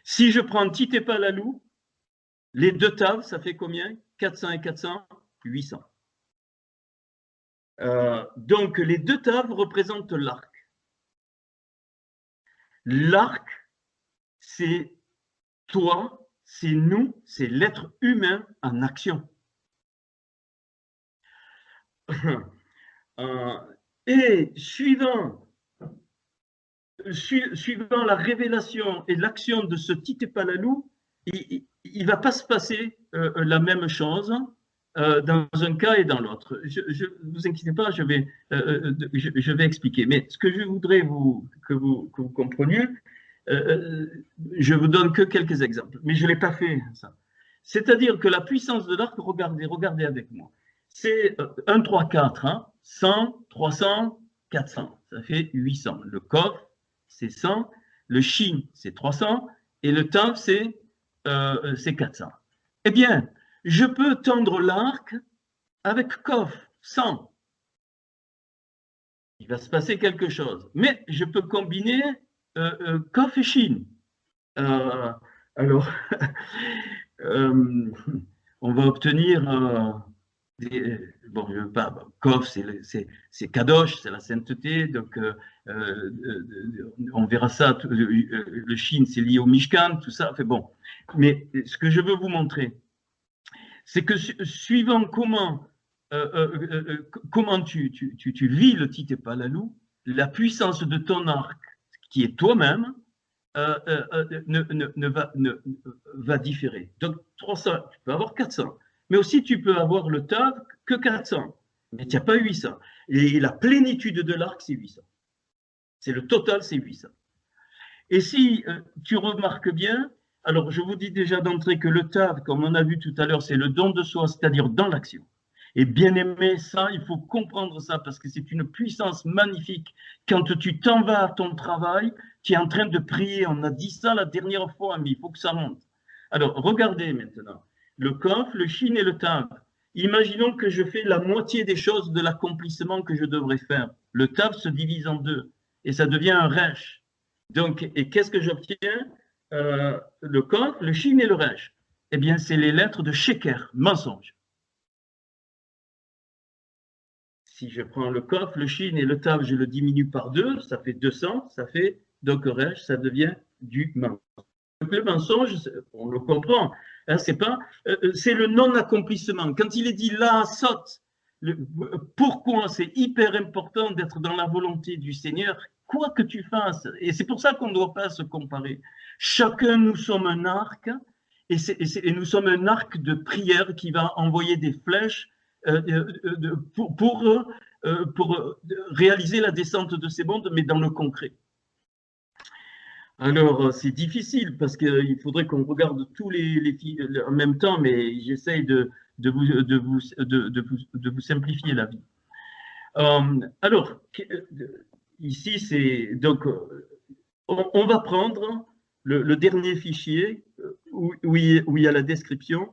Si je prends Titépalalu, les deux Tav, ça fait combien? 400 et 400, 800. Donc, les deux taves représentent l'arc. L'arc, c'est toi, c'est nous, c'est l'être humain en action. Et suivant la révélation et l'action de ce titépalalu, il ne va pas se passer la même chose dans un cas et dans l'autre. Ne vous inquiétez pas, je vais expliquer. Mais ce que je voudrais que vous compreniez, je vous donne que quelques exemples, mais je ne l'ai pas fait, ça. C'est-à-dire que la puissance de l'arc, regardez avec moi, c'est 1, 3, 4, hein, 100, 300, 400, ça fait 800. Le coffre, c'est 100, le shin, c'est 300, et le tav, c'est 400. Eh bien, je peux tendre l'arc avec coffre, 100. Il va se passer quelque chose. Mais je peux combiner coffre et shin. Alors, on va obtenir bon, je veux pas, Kof, c'est Kadosh, c'est la sainteté, donc on verra ça, le Shin, c'est lié au Mishkan, tout ça, fait bon. Mais ce que je veux vous montrer, c'est que suivant comment tu vis le Titépalalu, la puissance de ton arc, qui est toi-même, va différer. Donc 300, tu peux avoir 400. Mais aussi, tu peux avoir le tav que 400. Mais tu n'as pas 800. Et la plénitude de l'arc, c'est 800. C'est le total, c'est 800. Et si tu remarques bien, alors je vous dis déjà d'entrée que le tav, comme on a vu tout à l'heure, c'est le don de soi, c'est-à-dire dans l'action. Et bien aimé, ça, il faut comprendre ça parce que c'est une puissance magnifique. Quand tu t'en vas à ton travail, tu es en train de prier. On a dit ça la dernière fois, mais il faut que ça monte. Alors, regardez maintenant. Le kof, le shin et le tav. Imaginons que je fais la moitié des choses de l'accomplissement que je devrais faire. Le tav se divise en deux et ça devient un resh. Donc, et qu'est-ce que j'obtiens? Le kof, le shin et le resh. Eh bien, c'est les lettres de sheker, mensonge. Si je prends le kof, le shin et le tav, je le diminue par 2, ça fait 200, ça fait donc resh, ça devient du mensonge. Donc le mensonge, on le comprend, hein, c'est le non-accomplissement. Quand il est dit là, saute, pourquoi c'est hyper important d'être dans la volonté du Seigneur, quoi que tu fasses. Et c'est pour ça qu'on ne doit pas se comparer. Chacun, nous sommes un arc, et nous sommes un arc de prière qui va envoyer des flèches pour réaliser la descente de ces mondes, mais dans le concret. Alors, c'est difficile parce qu'il faudrait qu'on regarde tous les films en même temps, mais j'essaye de vous simplifier la vie. Alors, ici, c'est donc, on va prendre le dernier fichier où il y a la description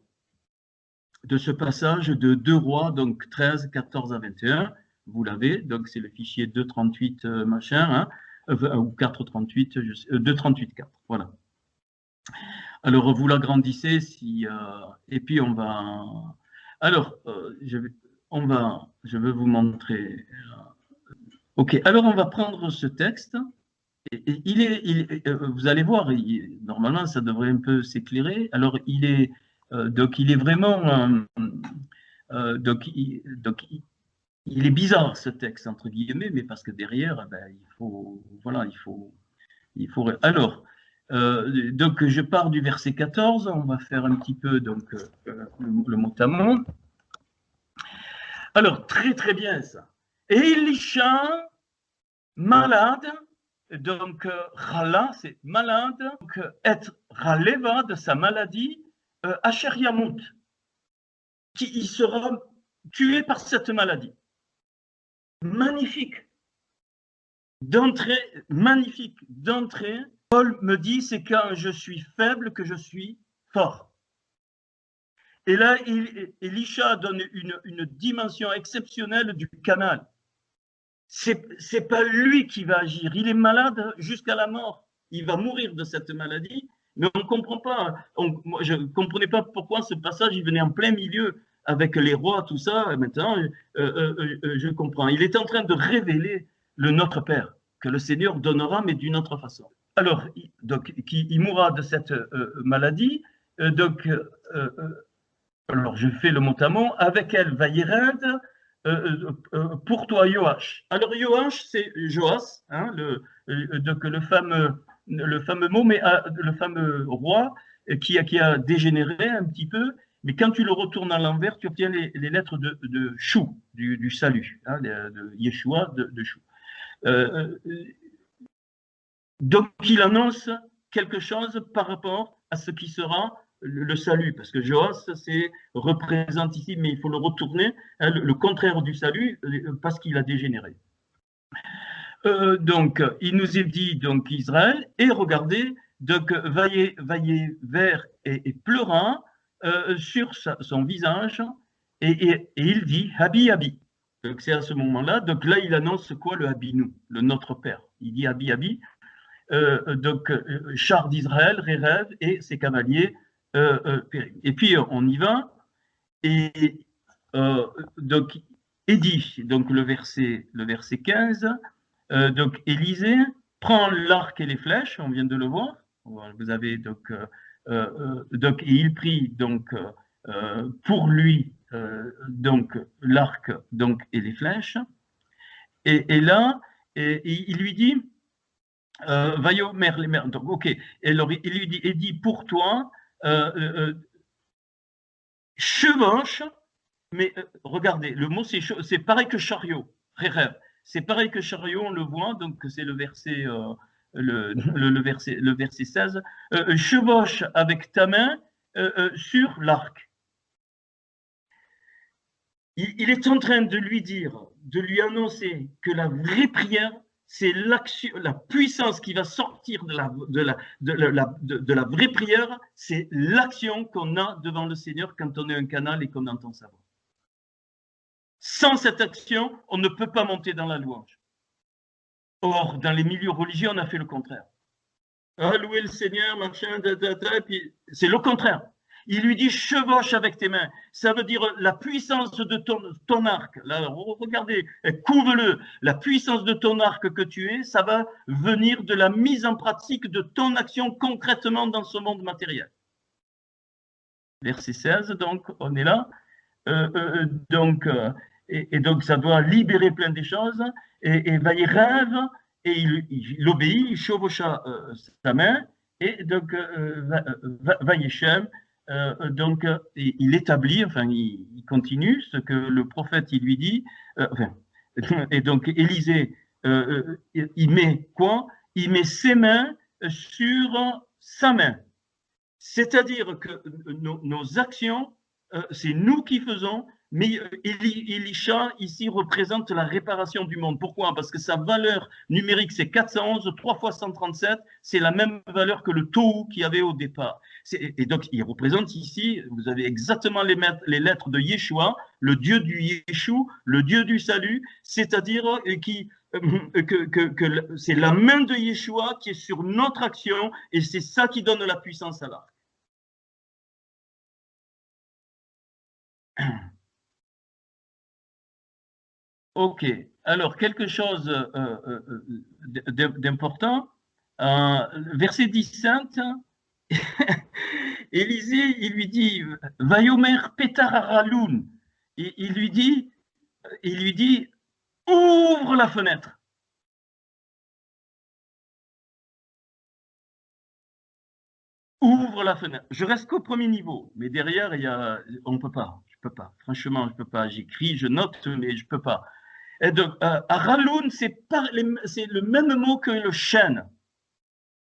de ce passage de 2 rois, donc 13, 14 à 21. Vous l'avez, donc c'est le fichier 238 machin, hein, ou 438, 238, 4. Voilà. Alors, vous l'agrandissez et puis on va. Alors, je vais vous montrer. OK, alors on va prendre ce texte. Vous allez voir, normalement, ça devrait un peu s'éclairer. Alors, donc, il est vraiment. Donc, il est bizarre ce texte, entre guillemets, mais parce que derrière, ben, il faut. Voilà, il faut. Alors. Donc, je pars du verset 14, on va faire un petit peu donc, le mot à mot. Alors, très très bien ça. Et Elisha, malade, donc Rala, c'est malade, donc être Raleva de sa maladie, Asher Yamut, qui sera tué par cette maladie. Magnifique. D'entrée, magnifique. D'entrée, Paul me dit, c'est quand je suis faible que je suis fort. Et là, Elisha donne une dimension exceptionnelle du canal. C'est pas lui qui va agir. Il est malade jusqu'à la mort. Il va mourir de cette maladie, mais on ne comprend pas. Moi, je ne comprenais pas pourquoi ce passage, il venait en plein milieu avec les rois, tout ça. Et maintenant, je comprends. Il est en train de révéler le Notre Père, que le Seigneur donnera, mais d'une autre façon. Alors, donc, il mourra de cette maladie. Alors, je fais le mot à mot. Avec elle, Vaïred, pour toi, Joach. Alors, Joach, c'est Joas, hein, donc le fameux mot, mais le fameux roi qui a dégénéré un petit peu. Mais quand tu le retournes à l'envers, tu obtiens les lettres de Chou, du salut, hein, de Yeshua, de Chou. Donc, il annonce quelque chose par rapport à ce qui sera le salut, parce que Joas, c'est représente ici, mais il faut le retourner, hein, le contraire du salut, parce qu'il a dégénéré. Donc, il nous est dit, donc, Israël, et regardez, donc, vaillez vers et pleura sur son visage, et il dit, Habi, Habi. Donc, c'est à ce moment-là, donc là, il annonce quoi, le Habinu, le Notre Père. Il dit Habi, Habi. Donc, char d'Israël, Rérev et ses cavaliers périm. Et puis, on y va. Et donc, Édit, donc le verset 15, donc Élisée prend l'arc et les flèches, on vient de le voir. Vous avez donc, et il prit donc pour lui donc l'arc donc et les flèches. Et là, il lui dit donc, ok. Et alors, il lui dit, et dit pour toi, chevauche, mais regardez, le mot c'est pareil que chariot, c'est pareil que chariot, on le voit, donc c'est le verset, le verset 16, chevauche avec ta main sur l'arc. Il est en train de lui dire, de lui annoncer que la vraie prière, c'est l'action, la puissance qui va sortir de la vraie prière, c'est l'action qu'on a devant le Seigneur quand on est un canal et qu'on entend sa voix. Sans cette action, on ne peut pas monter dans la louange. Or, dans les milieux religieux, on a fait le contraire. Ah, louer le Seigneur, machin, puis c'est le contraire. Il lui dit chevauche avec tes mains. Ça veut dire la puissance de ton arc. Là, regardez, couve-le. La puissance de ton arc que tu es, ça va venir de la mise en pratique de ton action concrètement dans ce monde matériel. Verset 16, donc, on est là. Donc, ça doit libérer plein des choses. Et Vaïrev, et il obéit, il chevaucha sa main. Et donc, Vaïechem, donc, il établit, enfin, il continue ce que le prophète, il lui dit. Et donc, Élisée, il met quoi? Il met ses mains sur sa main. C'est-à-dire que nos actions, c'est nous qui faisons, mais Elisha, ici, représente la réparation du monde. Pourquoi? Parce que sa valeur numérique, c'est 411, 3 fois 137, c'est la même valeur que le Tohu qu'il y avait au départ. Et donc, il représente ici, vous avez exactement les lettres de Yeshua, le Dieu du Yeshua, le Dieu du salut, c'est-à-dire que c'est la main de Yeshua qui est sur notre action, et c'est ça qui donne la puissance à l'arc. Ok, alors quelque chose d'important. Verset 17, Élisée, il lui dit, Vayomer Petar Araloun. Il lui dit, ouvre la fenêtre. Ouvre la fenêtre. Je reste qu'au premier niveau, mais derrière, on ne peut pas. Je peux pas. Franchement, je peux pas. J'écris, je note, mais je peux pas. Et donc, Araloun, c'est le même mot que le chêne.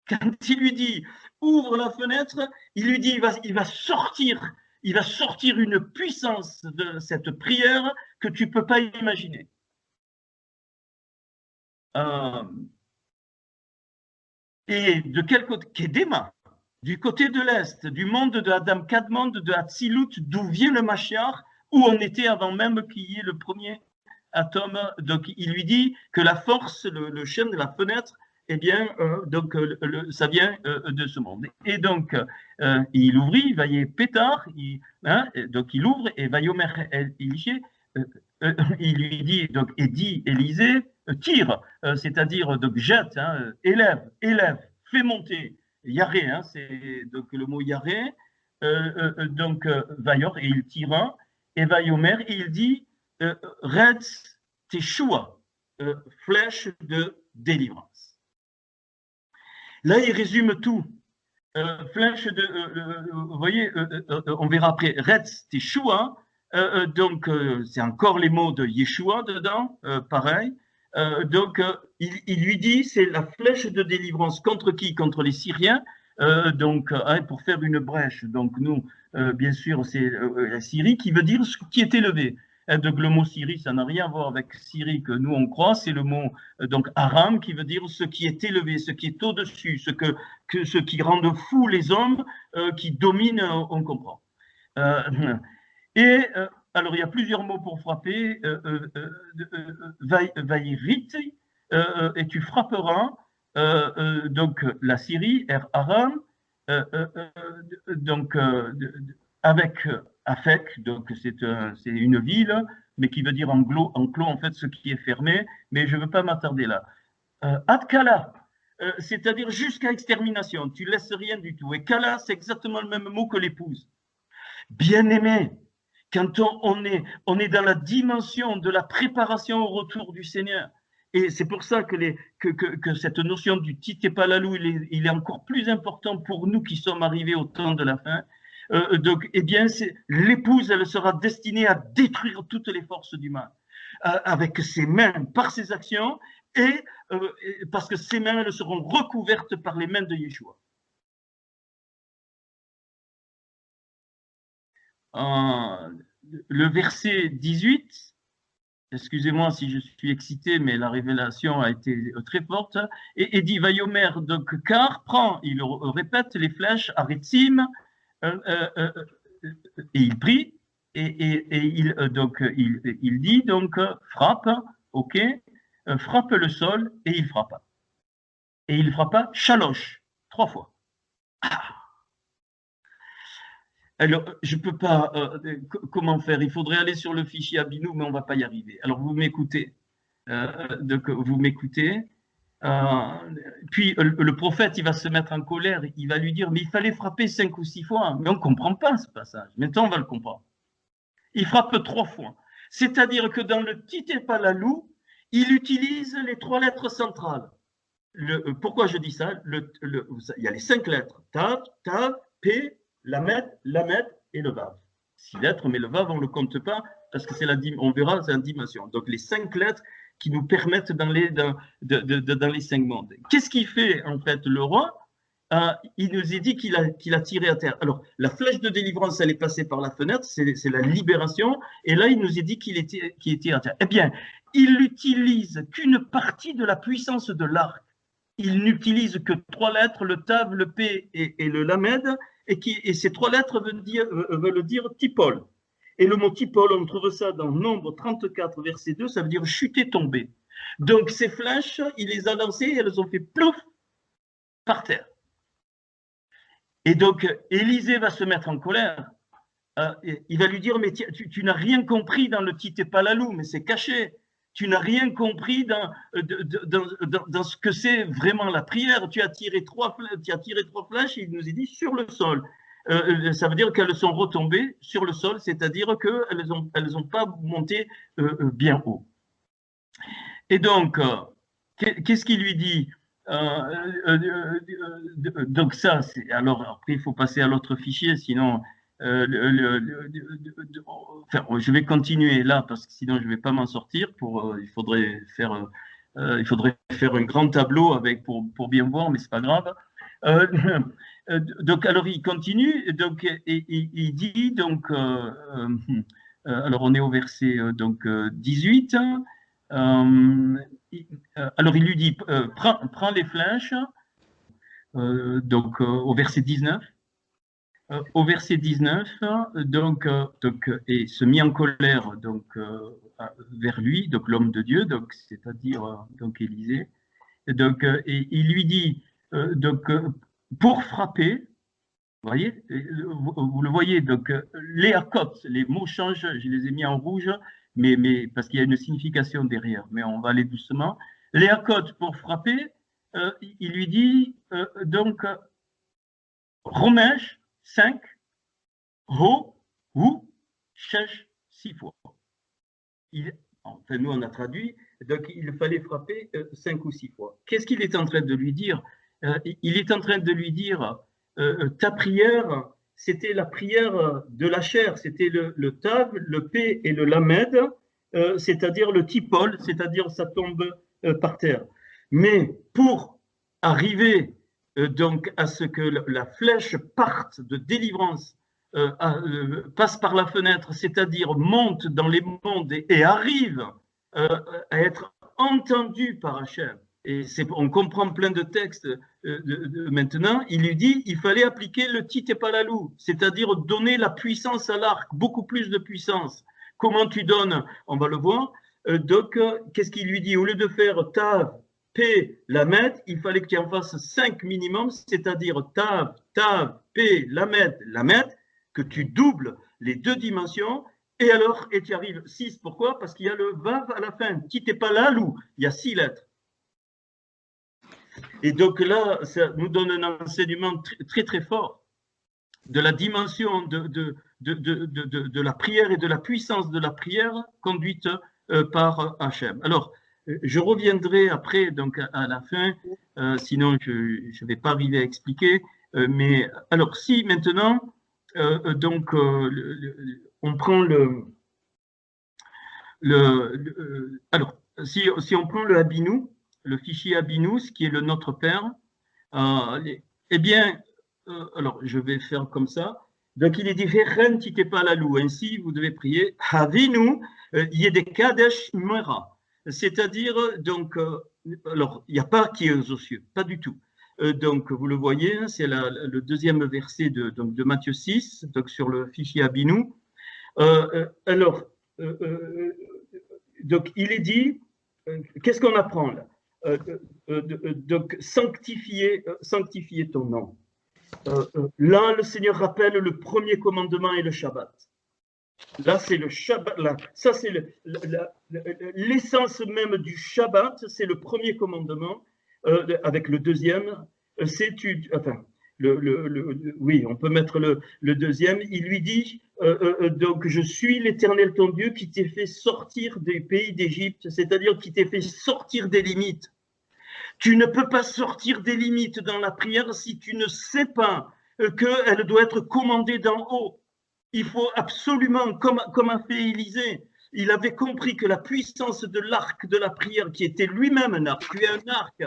Quand il lui dit ouvre la fenêtre, il lui dit il va sortir une puissance de cette prière que tu ne peux pas imaginer. Et de quel côté? Kedema, du côté de l'Est, du monde de Adam Kadmon, de Hatzilut, d'où vient le Mashiach, où on était avant même qu'il y ait le premier atome. Donc il lui dit que la force, le chêne de la fenêtre, eh bien, ça vient de ce monde. Et donc, il ouvrit, il vaillait pétard, donc il ouvre, et vayomer Elisée, il lui dit, donc, et dit Élisée, tire, c'est-à-dire, donc, jette, élève, fais monter, yaré, c'est donc le mot yaré, donc, vayor, et il tira, et vayomer, et il dit, Retz Teshua, flèche de délivrance. Là, il résume tout. Flèche de, vous voyez, on verra après, Retz Teshua, donc c'est encore les mots de Yeshua dedans, pareil. Donc, il lui dit, c'est la flèche de délivrance contre qui? Contre les Syriens. Donc, pour faire une brèche. Donc, nous, bien sûr, c'est la Syrie qui veut dire ce qui est élevé. Donc, le mot Syrie, ça n'a rien à voir avec Syrie que nous on croit. C'est le mot donc Aram qui veut dire ce qui est élevé, ce qui est au-dessus, ce qui rend fous les hommes, qui dominent, on comprend. Et alors, il y a plusieurs mots pour frapper. Vaïrite, et tu frapperas. Donc, la Syrie, Aram, donc, avec Afek, donc c'est une ville, mais qui veut dire enclos, en fait, ce qui est fermé, mais je ne veux pas m'attarder là. Adkala, c'est-à-dire jusqu'à extermination, tu ne laisses rien du tout. Et Kala, c'est exactement le même mot que l'épouse. Bien-aimé, quand on est dans la dimension de la préparation au retour du Seigneur. Et c'est pour ça que cette notion du titepalalou, il est encore plus important pour nous qui sommes arrivés au temps de la fin. Donc, eh bien, l'épouse, elle sera destinée à détruire toutes les forces du mal avec ses mains, par ses actions, et parce que ses mains, elles seront recouvertes par les mains de Yeshua. Le verset 18, excusez-moi si je suis excité, mais la révélation a été très forte, et dit Vayomer, donc, car prend, il répète les flèches, Aretzim, et il prie, et il dit donc frappe, ok, frappe le sol, et il frappa. Et il frappa Shalosh, 3 fois. Ah. Alors, je ne peux pas, comment faire? Il faudrait aller sur le fichier Abinou, mais on ne va pas y arriver. Alors, vous m'écoutez. Donc, vous m'écoutez. Puis, le prophète, il va se mettre en colère. Il va lui dire, mais il fallait frapper 5 ou 6 fois. Mais on ne comprend pas ce passage. Maintenant, on va le comprendre. Il frappe 3 fois. C'est-à-dire que dans le Titepalalou, il utilise les 3 lettres centrales. Pourquoi je dis ça? Il y a les 5 lettres. Tav, Tav, P, Lamed et le Vav. 6 lettres, mais le Vav, on ne le compte pas parce que on verra, c'est la dimension. Donc, les 5 lettres qui nous permettent dans les 5 mondes. Qu'est-ce qu'il fait, en fait, le roi? Il nous est dit qu'il a tiré à terre. Alors, la flèche de délivrance, elle est passée par la fenêtre, c'est la libération, et là, il nous est dit qu'il était à terre. Eh bien, il n'utilise qu'une partie de la puissance de l'arc. Il n'utilise que 3 lettres, le Tav, le P et le Lamed, et ces 3 lettres veulent dire tipol. Et le mot tipol, on trouve ça dans Nombre 34, verset 2, ça veut dire chuter, tomber. Donc ces flèches, il les a lancées et elles ont fait plouf par terre. Et donc Élisée va se mettre en colère il va lui dire, mais tu n'as rien compris dans le Titépalalu, mais c'est caché. Tu n'as rien compris dans ce que c'est vraiment la prière. Tu as tiré trois flèches et il nous est dit sur le sol. Ça veut dire qu'elles sont retombées sur le sol, c'est-à-dire qu'elles n'ont pas monté bien haut. Et donc, qu'est-ce qu'il lui dit? Donc ça, alors après il faut passer à l'autre fichier, sinon enfin, je vais continuer là parce que sinon je vais pas m'en sortir. Il faudrait faire un grand tableau pour bien voir, mais c'est pas grave. Donc alors il continue, donc et il dit donc alors on est au verset donc 18. Alors il lui dit prends les flèches, donc au verset 19. Au verset 19, donc, et se mit en colère donc, vers lui, donc l'homme de Dieu, donc, c'est-à-dire donc Élisée. Donc, et il lui dit, donc, pour frapper, vous voyez, vous le voyez, donc les akot, les mots changent, je les ai mis en rouge, mais parce qu'il y a une signification derrière, mais on va aller doucement. Les akot pour frapper, il lui dit, donc, Romèche, 5, Ho, ou, Shesh, 6 fois. Enfin, nous, on a traduit, donc il fallait frapper 5 ou 6 fois. Qu'est-ce qu'il est en train de lui dire? Il est en train de lui dire, ta prière, c'était la prière de la chair, c'était le Tav, le P et le Lamed, c'est-à-dire le Tipol, c'est-à-dire ça tombe par terre. Mais pour arriver donc à ce que la flèche parte de délivrance, passe par la fenêtre, c'est-à-dire monte dans les mondes et arrive à être entendu par Hachem. Et on comprend plein de textes maintenant. Il lui dit il fallait appliquer le Titépalalu, c'est-à-dire donner la puissance à l'arc, beaucoup plus de puissance. Comment tu donnes? On va le voir. Donc, qu'est-ce qu'il lui dit? Au lieu de faire Tav, P, Lamed, il fallait que tu en fasses 5 minimum, c'est-à-dire Tav, Tav, P, Lamed, Lamed, que tu doubles les deux dimensions, et alors, et tu arrives 6. Pourquoi? Parce qu'il y a le Vav à la fin. Titépalalu, il y a 6 lettres. Et donc là, ça nous donne un enseignement très, très fort de la dimension de la prière et de la puissance de la prière conduite par Hachem. Alors, je reviendrai après, donc à la fin, sinon je ne vais pas arriver à expliquer. Mais alors, si maintenant, donc, on prend alors, si on prend le Abinu, le fichier Abinus, qui est le Notre Père, eh bien, alors je vais faire comme ça. Donc il est dit Vechen Titépalalu, ainsi vous devez prier Havinu Yedekadesh Mera, c'est-à-dire donc alors il n'y a pas qui est aux cieux, pas du tout. Donc vous le voyez, c'est le deuxième verset de Matthieu 6, donc sur le fichier Abinu. Alors donc il est dit, qu'est-ce qu'on apprend là? Donc sanctifier ton nom. Là, le Seigneur rappelle le premier commandement et le Shabbat. Là, c'est le Shabbat. Là, ça, c'est l'essence même du Shabbat. C'est le premier commandement. Avec le deuxième, c'est enfin, oui, on peut mettre le deuxième. Il lui dit donc, je suis l'Éternel ton Dieu qui t'ai fait sortir des pays d'Égypte, c'est-à-dire qui t'ai fait sortir des limites. Tu ne peux pas sortir des limites dans la prière si tu ne sais pas qu'elle doit être commandée d'en haut. Il faut absolument, comme a fait Élisée, il avait compris que la puissance de l'arc de la prière, qui était lui-même un arc, tu es un arc,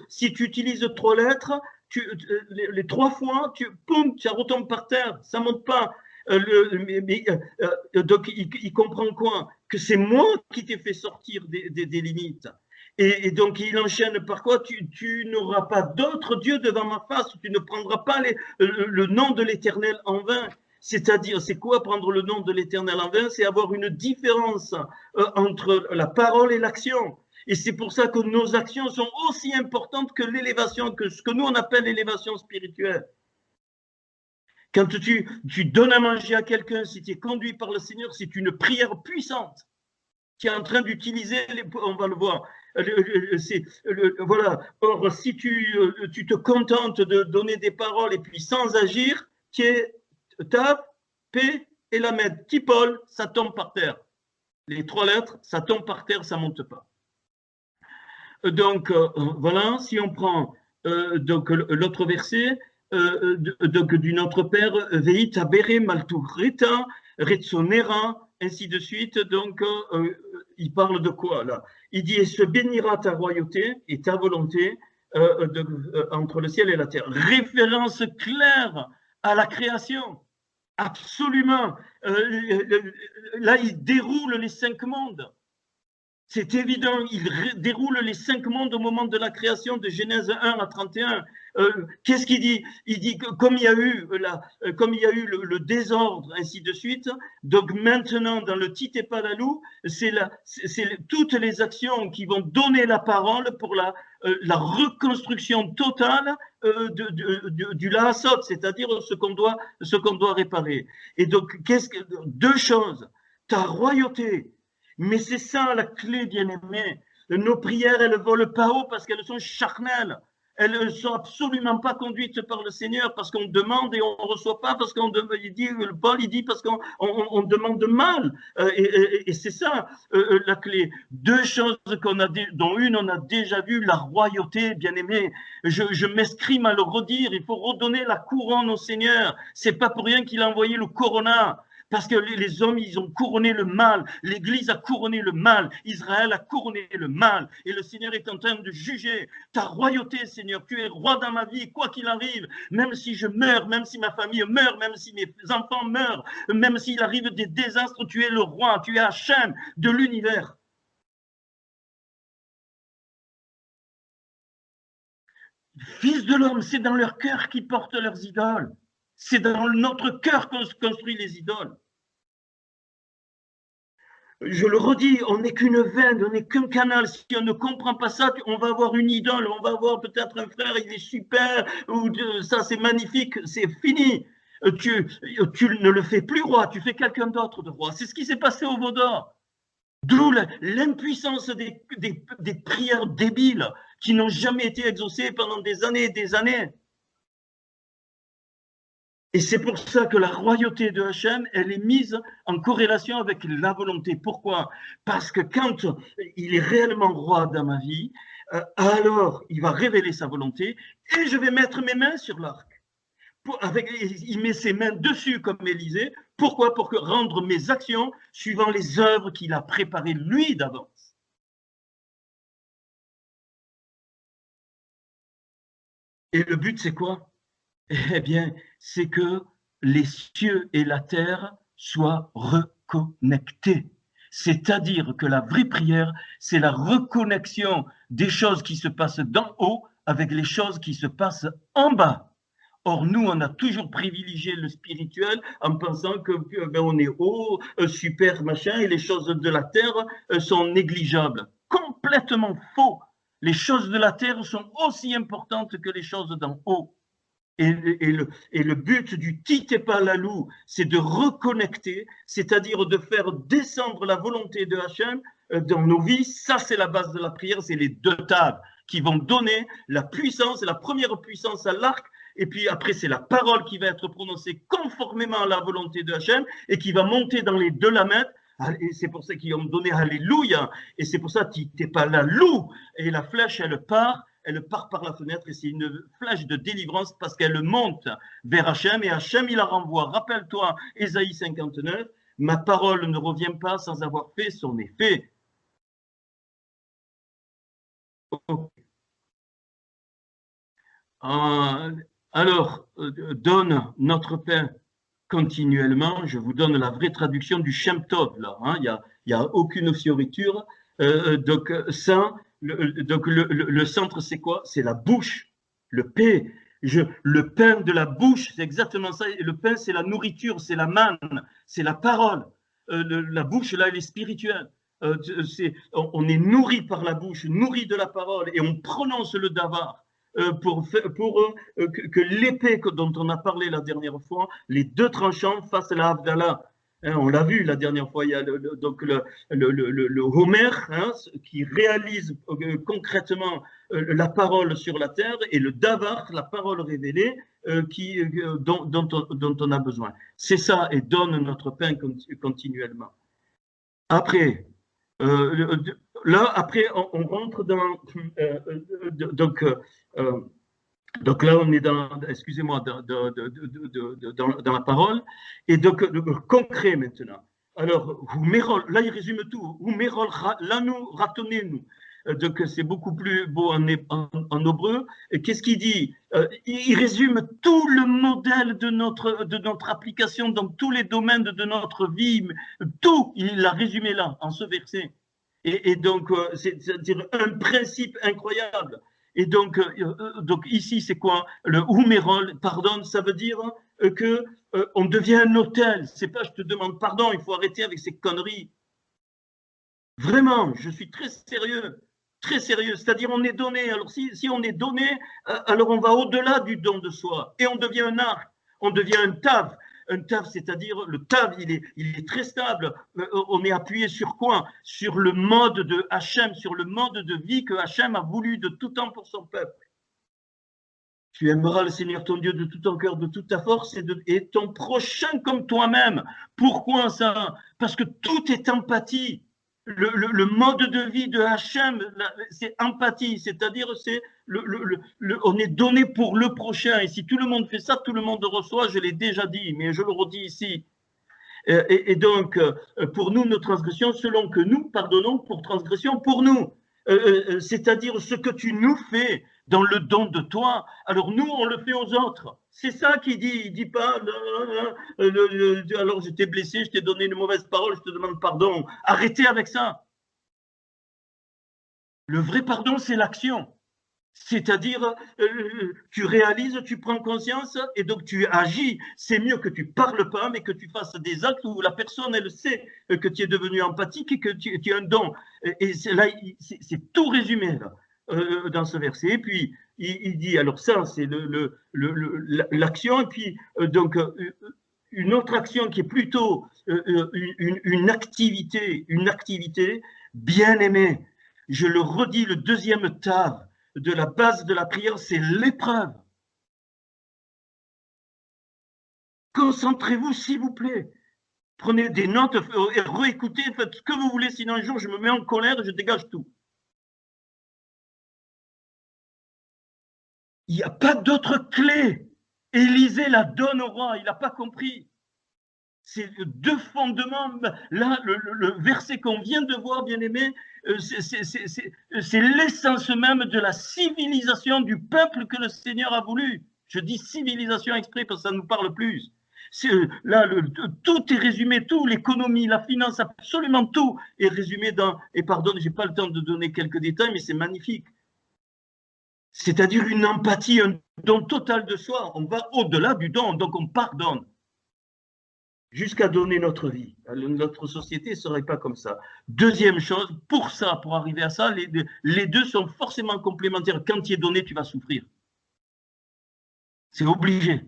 si tu utilises 3 lettres, les 3 fois, ça retombe par terre, ça ne monte pas. Donc il comprend quoi? Que c'est moi qui t'ai fait sortir des limites. Et donc, il enchaîne par quoi? Tu n'auras pas d'autre Dieu devant ma face, tu ne prendras pas le nom de l'Éternel en vain. C'est-à-dire, c'est quoi prendre le nom de l'Éternel en vain? C'est avoir une différence entre la parole et l'action. Et c'est pour ça que nos actions sont aussi importantes que l'élévation, que ce que nous on appelle l'élévation spirituelle. Quand tu donnes à manger à quelqu'un, si tu es conduit par le Seigneur, c'est une prière puissante qui est en train d'utiliser, on va le voir. Voilà. Or, si tu te contentes de donner des paroles et puis sans agir, tu es tape, P et la mettre. Tipol, ça tombe par terre. Les 3 lettres, ça tombe par terre, ça ne monte pas. Donc, voilà, si on prend donc l'autre verset, donc du Notre Père, Veit abere malturita, retsonera, ainsi de suite. Donc, il parle de quoi là? Il dit, et se bénira ta royauté et ta volonté entre le ciel et la terre. Référence claire à la création. Absolument. Là, il déroule les 5 mondes. C'est évident, il déroule les 5 mondes au moment de la création de Genèse 1 à 31. Qu'est-ce qu'il dit? Il dit que comme il y a eu, le désordre, ainsi de suite, donc maintenant dans le Titepalalou, c'est toutes les actions qui vont donner la parole pour la reconstruction totale du Lahasot, c'est-à-dire ce qu'on doit réparer. Et donc, deux choses, ta royauté. Mais c'est ça la clé, bien-aimés. Nos prières, elles ne volent pas haut parce qu'elles sont charnelles. Elles ne sont absolument pas conduites par le Seigneur parce qu'on demande et on ne reçoit pas parce qu'on demande. Paul, il dit parce qu'on demande mal. Et c'est ça la clé. 2 choses dont une on a déjà vu, la royauté, bien-aimé. Je m'escrime à le redire. Il faut redonner la couronne au Seigneur. C'est pas pour rien qu'il a envoyé le corona. Parce que les hommes, ils ont couronné le mal. L'Église a couronné le mal. Israël a couronné le mal. Et le Seigneur est en train de juger ta royauté, Seigneur. Tu es roi dans ma vie, quoi qu'il arrive. Même si je meurs, même si ma famille meurt, même si mes enfants meurent, même s'il arrive des désastres, tu es le roi. Tu es Hachem de l'univers. Fils de l'homme, c'est dans leur cœur qu'ils portent leurs idoles. C'est dans notre cœur qu'on construit les idoles. Je le redis, on n'est qu'une veine, on n'est qu'un canal. Si on ne comprend pas ça, on va avoir une idole, on va avoir peut-être un frère, il est super, ou ça c'est magnifique, c'est fini. Tu ne le fais plus roi, tu fais quelqu'un d'autre de roi. C'est ce qui s'est passé au Veau d'Or. D'où l'impuissance des prières débiles qui n'ont jamais été exaucées pendant des années et des années. Et c'est pour ça que la royauté de Hachem, elle est mise en corrélation avec la volonté. Pourquoi? Parce que quand il est réellement roi dans ma vie, alors il va révéler sa volonté et je vais mettre mes mains sur l'arc. Il met ses mains dessus comme Élisée. Pourquoi? Pour rendre mes actions suivant les œuvres qu'il a préparées lui d'avance. Et le but, c'est quoi? Eh bien, c'est que les cieux et la terre soient reconnectés. C'est-à-dire que la vraie prière, c'est la reconnexion des choses qui se passent d'en haut avec les choses qui se passent en bas. Or, nous, on a toujours privilégié le spirituel en pensant que on est haut, super, machin, et les choses de la terre sont négligeables. Complètement faux. Les choses de la terre sont aussi importantes que les choses d'en haut. Et le but du Titepalalou, c'est de reconnecter, c'est-à-dire de faire descendre la volonté de Hachem dans nos vies. Ça, c'est la base de la prière, c'est les 2 tables qui vont donner la puissance, la première puissance à l'arc, et puis après, c'est la parole qui va être prononcée conformément à la volonté de Hachem et qui va monter dans les 2 lamelles. Et c'est pour ça qu'ils ont donné Alléluia, et c'est pour ça Titepalalou, et la flèche, elle part par la fenêtre et c'est une flèche de délivrance parce qu'elle monte vers Hachem et Hachem, il la renvoie. Rappelle-toi, Ésaïe 59, ma parole ne revient pas sans avoir fait son effet. Okay. Alors, donne notre pain continuellement. Je vous donne la vraie traduction du Shem Tov, là. Hein, il y a aucune fioriture. Donc, ça, le centre, c'est quoi? C'est la bouche, le pain. Le pain de la bouche, c'est exactement ça. Et le pain, c'est la nourriture, c'est la manne, c'est la parole. La bouche, là, elle est spirituelle. On est nourri par la bouche, nourri de la parole, et on prononce le davar. que l'épée dont on a parlé la dernière fois, les deux tranchants fassent la Havdalah. Hein, on l'a vu la dernière fois, il y a donc le Homer, hein, qui réalise concrètement la parole sur la terre, et le Davar, la parole révélée, dont on a besoin. C'est ça, et donne notre pain continuellement. Après, là, après, on rentre dans donc donc là, on est dans, excusez-moi, dans la parole. Et donc, concret maintenant. Alors, là, il résume tout. Là, nous, nous. Donc, c'est beaucoup plus beau en hébreu. Qu'est-ce qu'il dit? Il résume tout le modèle de notre application dans tous les domaines de notre vie. Tout, il l'a résumé là, en ce verset. Et donc, c'est-à-dire un principe incroyable. Et donc ici, c'est quoi? Le Oumerol, pardon, ça veut dire que on devient un autel. C'est pas je te demande pardon, il faut arrêter avec ces conneries. Vraiment, je suis très sérieux. Très sérieux. C'est-à-dire, on est donné. Alors, si on est donné, alors on va au-delà du don de soi. Et on devient un arc. On devient un tav. Un tav, c'est-à-dire, le tav, il est très stable. On est appuyé sur quoi? Sur le mode de Hachem, sur le mode de vie que Hachem a voulu de tout temps pour son peuple. Tu aimeras le Seigneur ton Dieu de tout ton cœur, de toute ta force, et ton prochain comme toi-même. Pourquoi ça? Parce que tout est empathie. Le mode de vie de Hachem, c'est empathie, c'est-à-dire on est donné pour le prochain. Et si tout le monde fait ça, tout le monde reçoit, je l'ai déjà dit, mais je le redis ici. Et donc, pour nous, nos transgressions, selon que nous pardonnons pour transgression pour nous. C'est-à-dire ce que tu nous fais dans le don de toi, alors nous, on le fait aux autres. C'est ça qu'il dit. Il dit pas, alors je t'ai blessé, je t'ai donné une mauvaise parole, je te demande pardon. Arrêtez avec ça. Le vrai pardon, c'est l'action. C'est-à-dire, tu réalises, tu prends conscience et donc tu agis. C'est mieux que tu parles pas, mais que tu fasses des actes où la personne, elle sait que tu es devenu empathique et que tu as un don. Et là, c'est tout résumé là, dans ce verset. Et puis, il dit, alors ça, c'est l'action. Et puis, donc, une autre action qui est plutôt une activité bien aimée. Je le redis, le deuxième tav de la base de la prière, c'est l'épreuve. Concentrez-vous, s'il vous plaît. Prenez des notes et réécoutez, faites ce que vous voulez, sinon un jour je me mets en colère et je dégage tout. Il n'y a pas d'autre clé. Élisée la donne au roi, il n'a pas compris. C'est deux fondements. Là, le verset qu'on vient de voir, bien aimé, c'est l'essence même de la civilisation du peuple que le Seigneur a voulu. Je dis civilisation exprès parce que ça nous parle plus. Là, tout est résumé, tout, l'économie, la finance, absolument tout est résumé dans, et pardon, je n'ai pas le temps de donner quelques détails, mais c'est magnifique. C'est-à-dire une empathie, un don total de soi. On va au-delà du don, donc on pardonne. Jusqu'à donner notre vie. Notre société ne serait pas comme ça. Deuxième chose, pour ça, pour arriver à ça, les deux sont forcément complémentaires. Quand tu es donné, tu vas souffrir. C'est obligé.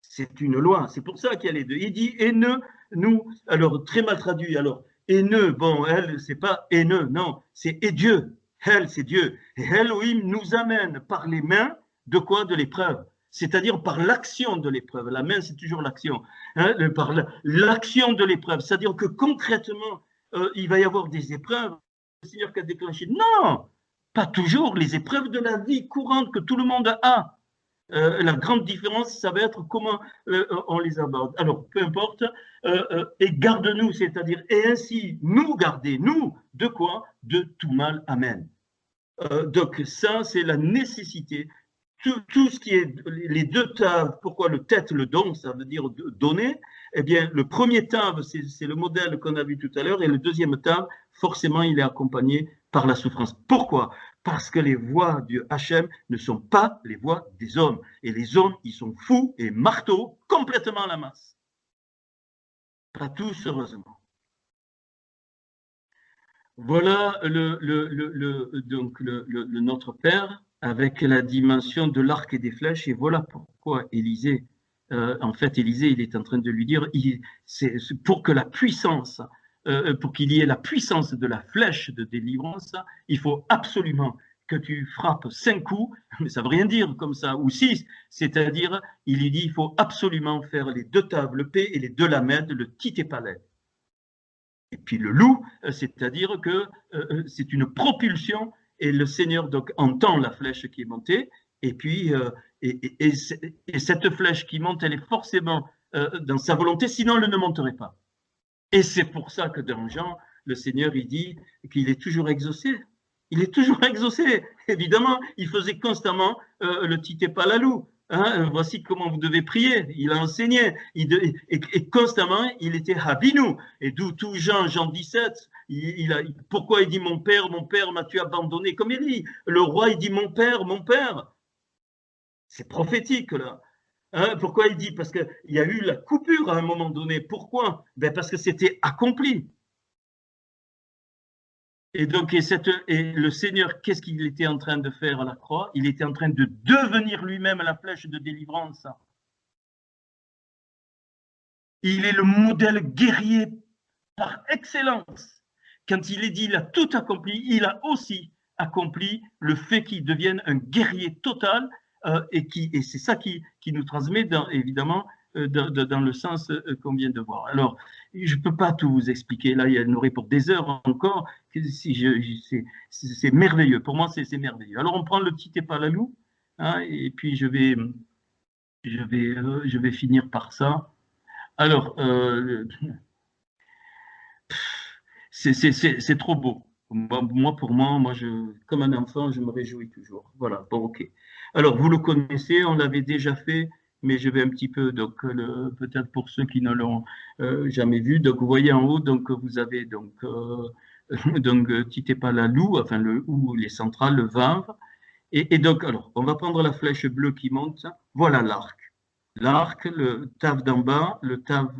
C'est une loi. C'est pour ça qu'il y a les deux. Il dit haineux, nous, alors très mal traduit. Alors, haineux, bon, elle, c'est pas haineux, non, c'est et Dieu. Elle, c'est Dieu. Et Elohim nous amène par les mains de quoi? De l'épreuve. C'est-à-dire par l'action de l'épreuve. La main, c'est toujours l'action. Hein, par l'action de l'épreuve. C'est-à-dire que concrètement, il va y avoir des épreuves. Le Seigneur qui a déclenché. Non, pas toujours. Les épreuves de la vie courante que tout le monde a. La grande différence, ça va être comment on les aborde. Alors, peu importe, et garde-nous, c'est-à-dire, et ainsi nous garder, nous, de quoi? De tout mal. Amen. Donc, ça, c'est la nécessité. Tout ce qui est les deux taves, pourquoi le tête, le don, ça veut dire donner. Eh bien, le premier tave, c'est le modèle qu'on a vu tout à l'heure, et le deuxième tave, forcément, il est accompagné par la souffrance. Pourquoi? Parce que les voies du Hachem ne sont pas les voies des hommes. Et les hommes, ils sont fous et marteaux complètement à la masse. Pas tous, heureusement. Voilà donc notre Père. avec la dimension de l'arc et des flèches. Et voilà pourquoi Élisée, en fait, Élisée, il est en train de lui dire, c'est pour que la puissance, pour qu'il y ait la puissance de la flèche de délivrance, il faut absolument que tu frappes 5 coups, mais ça ne veut rien dire comme ça, ou 6, c'est-à-dire, il lui dit, il faut absolument faire les 2 taves, le P et les 2 lamèdes, le titépalais. Et puis le loup, c'est-à-dire que c'est une propulsion, et le Seigneur donc entend la flèche qui est montée, et puis et cette flèche qui monte, elle est forcément dans sa volonté, sinon elle ne monterait pas. Et c'est pour ça que dans Jean, le Seigneur, il dit qu'il est toujours exaucé. Il est toujours exaucé. Évidemment, il faisait constamment le titépalalu. Hein, voici comment vous devez prier. Il a enseigné. Et constamment, il était Habinu. Et d'où tout Jean 17, pourquoi il dit mon père, m'as-tu abandonné? Comme il dit, le roi, il dit mon père, mon père. C'est prophétique, là. Hein, pourquoi il dit? Parce qu'il y a eu la coupure à un moment donné. Pourquoi? Ben parce que c'était accompli. Et donc, et le Seigneur, qu'est-ce qu'il était en train de faire à la croix? Il était en train de devenir lui-même la flèche de délivrance. Il est le modèle guerrier par excellence. Quand il est dit, il a tout accompli, il a aussi accompli le fait qu'il devienne un guerrier total, et c'est ça qui nous transmet, évidemment, dans le sens qu'on vient de voir. Alors, je ne peux pas tout vous expliquer, là, il y en aurait pour des heures encore, c'est merveilleux, pour moi, c'est merveilleux. Alors, on prend le petit épalalou, hein, et puis je vais finir par ça. Alors, c'est trop beau. Moi, comme un enfant, je me réjouis toujours. Voilà, bon, ok. Alors, vous le connaissez, on l'avait déjà fait, mais je vais un petit peu, donc, peut-être pour ceux qui ne l'ont jamais vu. Donc, vous voyez en haut, donc, vous avez, donc, Titépalalu, enfin, le ou les centrales, le Vav. Et donc, alors, on va prendre la flèche bleue qui monte. Voilà l'arc. L'arc, le tav d'en bas,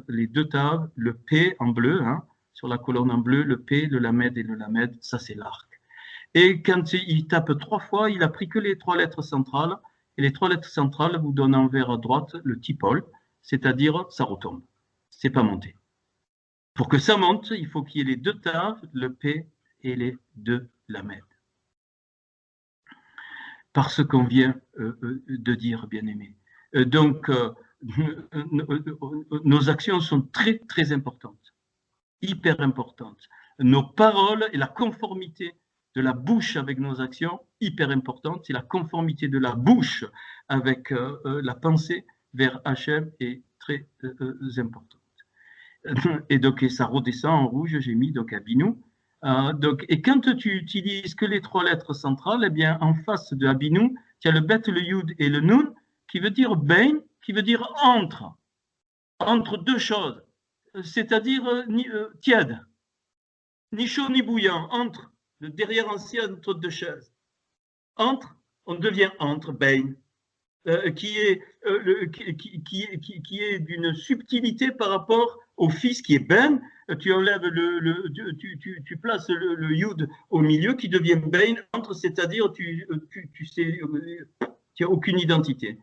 les 2 taves, le P en bleu, hein, sur la colonne en bleu, le P, le lamed et le lamed, ça c'est l'arc. Et quand il tape 3 fois, il a pris que les 3 lettres centrales, et les 3 lettres centrales vous donnent en vert à droite le tipol, c'est-à-dire ça retombe, c'est pas monté. Pour que ça monte, il faut qu'il y ait les 2 taves, le P et les 2 lamed. Par ce qu'on vient de dire, bien-aimés. Donc, nos actions sont très, très importantes, hyper importantes. Nos paroles et la conformité de la bouche avec nos actions, hyper importante. Et la conformité de la bouche avec la pensée vers Hachem est très importante. Et donc, et ça redescend en rouge, j'ai mis donc à Binou. Donc, et quand tu utilises que les 3 lettres centrales, eh bien, en face de Abinou, tu as le bet, le yud et le nun, qui veut dire ben, qui veut dire entre 2 choses, c'est-à-dire tiède, ni chaud ni bouillant, entre, le derrière ancien entre 2 chaises. Entre, on devient entre, ben, qui est d'une subtilité par rapport au fils qui est ben. Tu enlèves tu places le yud au milieu qui devient ben entre, c'est-à-dire tu sais, tu n'as aucune identité,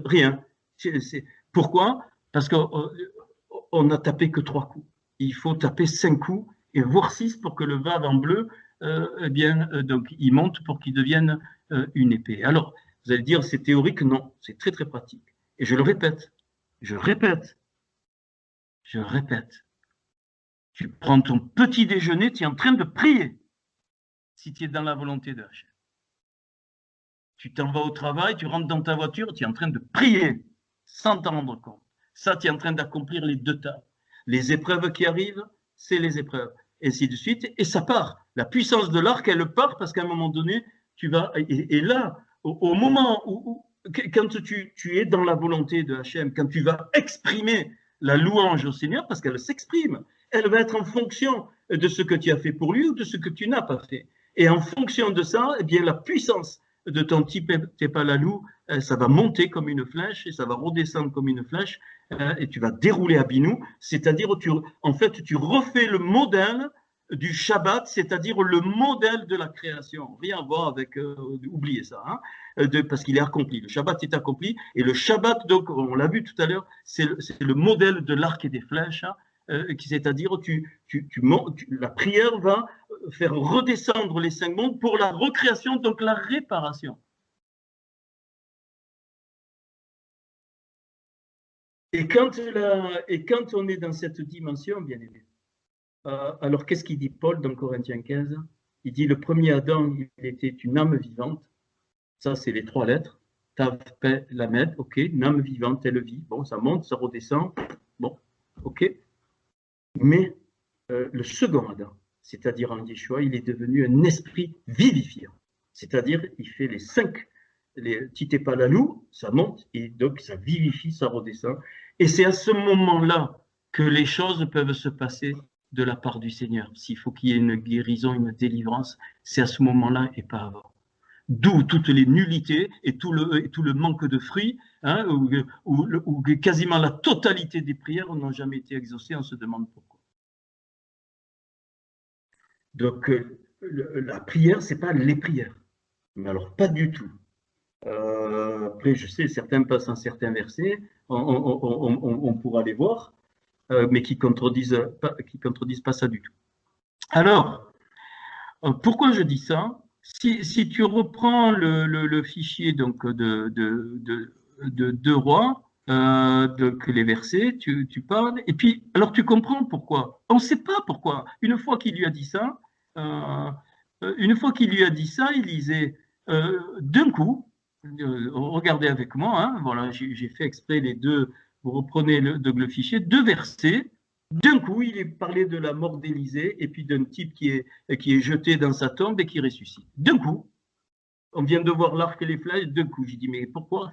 rien. Pourquoi? Parce qu'on a tapé que 3 coups. Il faut taper 5 coups et voire 6 pour que le vav en bleu, donc il monte pour qu'il devienne une épée. Alors, vous allez dire, c'est théorique? Non, c'est très très pratique. Et je le répète, je répète. Tu prends ton petit déjeuner, tu es en train de prier, si tu es dans la volonté de Hachem. Tu t'en vas au travail, tu rentres dans ta voiture, tu es en train de prier, sans t'en rendre compte. Ça, tu es en train d'accomplir les 2 tas. Les épreuves qui arrivent, c'est les épreuves. Et ainsi de suite, et ça part. La puissance de l'arc, elle part parce qu'à un moment donné, tu vas... Et là, au moment où quand tu es dans la volonté de Hachem, quand tu vas exprimer la louange au Seigneur, parce qu'elle s'exprime, elle va être en fonction de ce que tu as fait pour lui ou de ce que tu n'as pas fait. Et en fonction de ça, eh bien, la puissance de ton Tépalalu, ça va monter comme une flèche et ça va redescendre comme une flèche, et tu vas dérouler à Binou, c'est-à-dire en fait tu refais le modèle du Shabbat, c'est-à-dire le modèle de la création. Rien à voir avec, oubliez ça, hein, parce qu'il est accompli. Le Shabbat est accompli, et le Shabbat, donc, on l'a vu tout à l'heure, c'est le modèle de l'arc et des flèches, hein, c'est-à-dire la prière va faire redescendre les 5 mondes pour la recréation, donc la réparation. Et quand on est dans cette dimension, bien évidemment, alors qu'est-ce qu'il dit Paul dans Corinthiens 15? Il dit le premier Adam, il était une âme vivante. Ça, c'est les 3 lettres. Tav, Pé, Lamed, ok. Une âme vivante, elle vit. Bon, ça monte, ça redescend. Bon, ok. Mais le second Adam, c'est-à-dire en Yeshua, il est devenu un esprit vivifiant. C'est-à-dire, il fait les 5, les Titepalalou, ça monte, et donc ça vivifie, ça redescend. Et c'est à ce moment-là que les choses peuvent se passer de la part du Seigneur. S'il faut qu'il y ait une guérison, une délivrance, c'est à ce moment-là et pas avant. D'où toutes les nullités et tout le manque de fruits, hein, où quasiment la totalité des prières n'ont jamais été exaucées. On se demande pourquoi. Donc, la prière, ce n'est pas les prières. Mais alors, pas du tout. Après, je sais, certains passent en certains versets, on pourra les voir, mais qui contredisent pas ça du tout. Alors, pourquoi je dis ça? Si tu reprends le fichier donc, de Rois, donc les versets, tu parles, et puis, alors tu comprends pourquoi. On ne sait pas pourquoi. Une fois qu'il lui a dit ça, il disait d'un coup, regardez avec moi, hein, voilà, j'ai fait exprès les deux, vous reprenez le fichier, 2 versets. D'un coup, il est parlé de la mort d'Élisée et puis d'un type qui est jeté dans sa tombe et qui ressuscite. D'un coup, on vient de voir l'arc et les flèches, d'un coup. J'ai dit, mais pourquoi?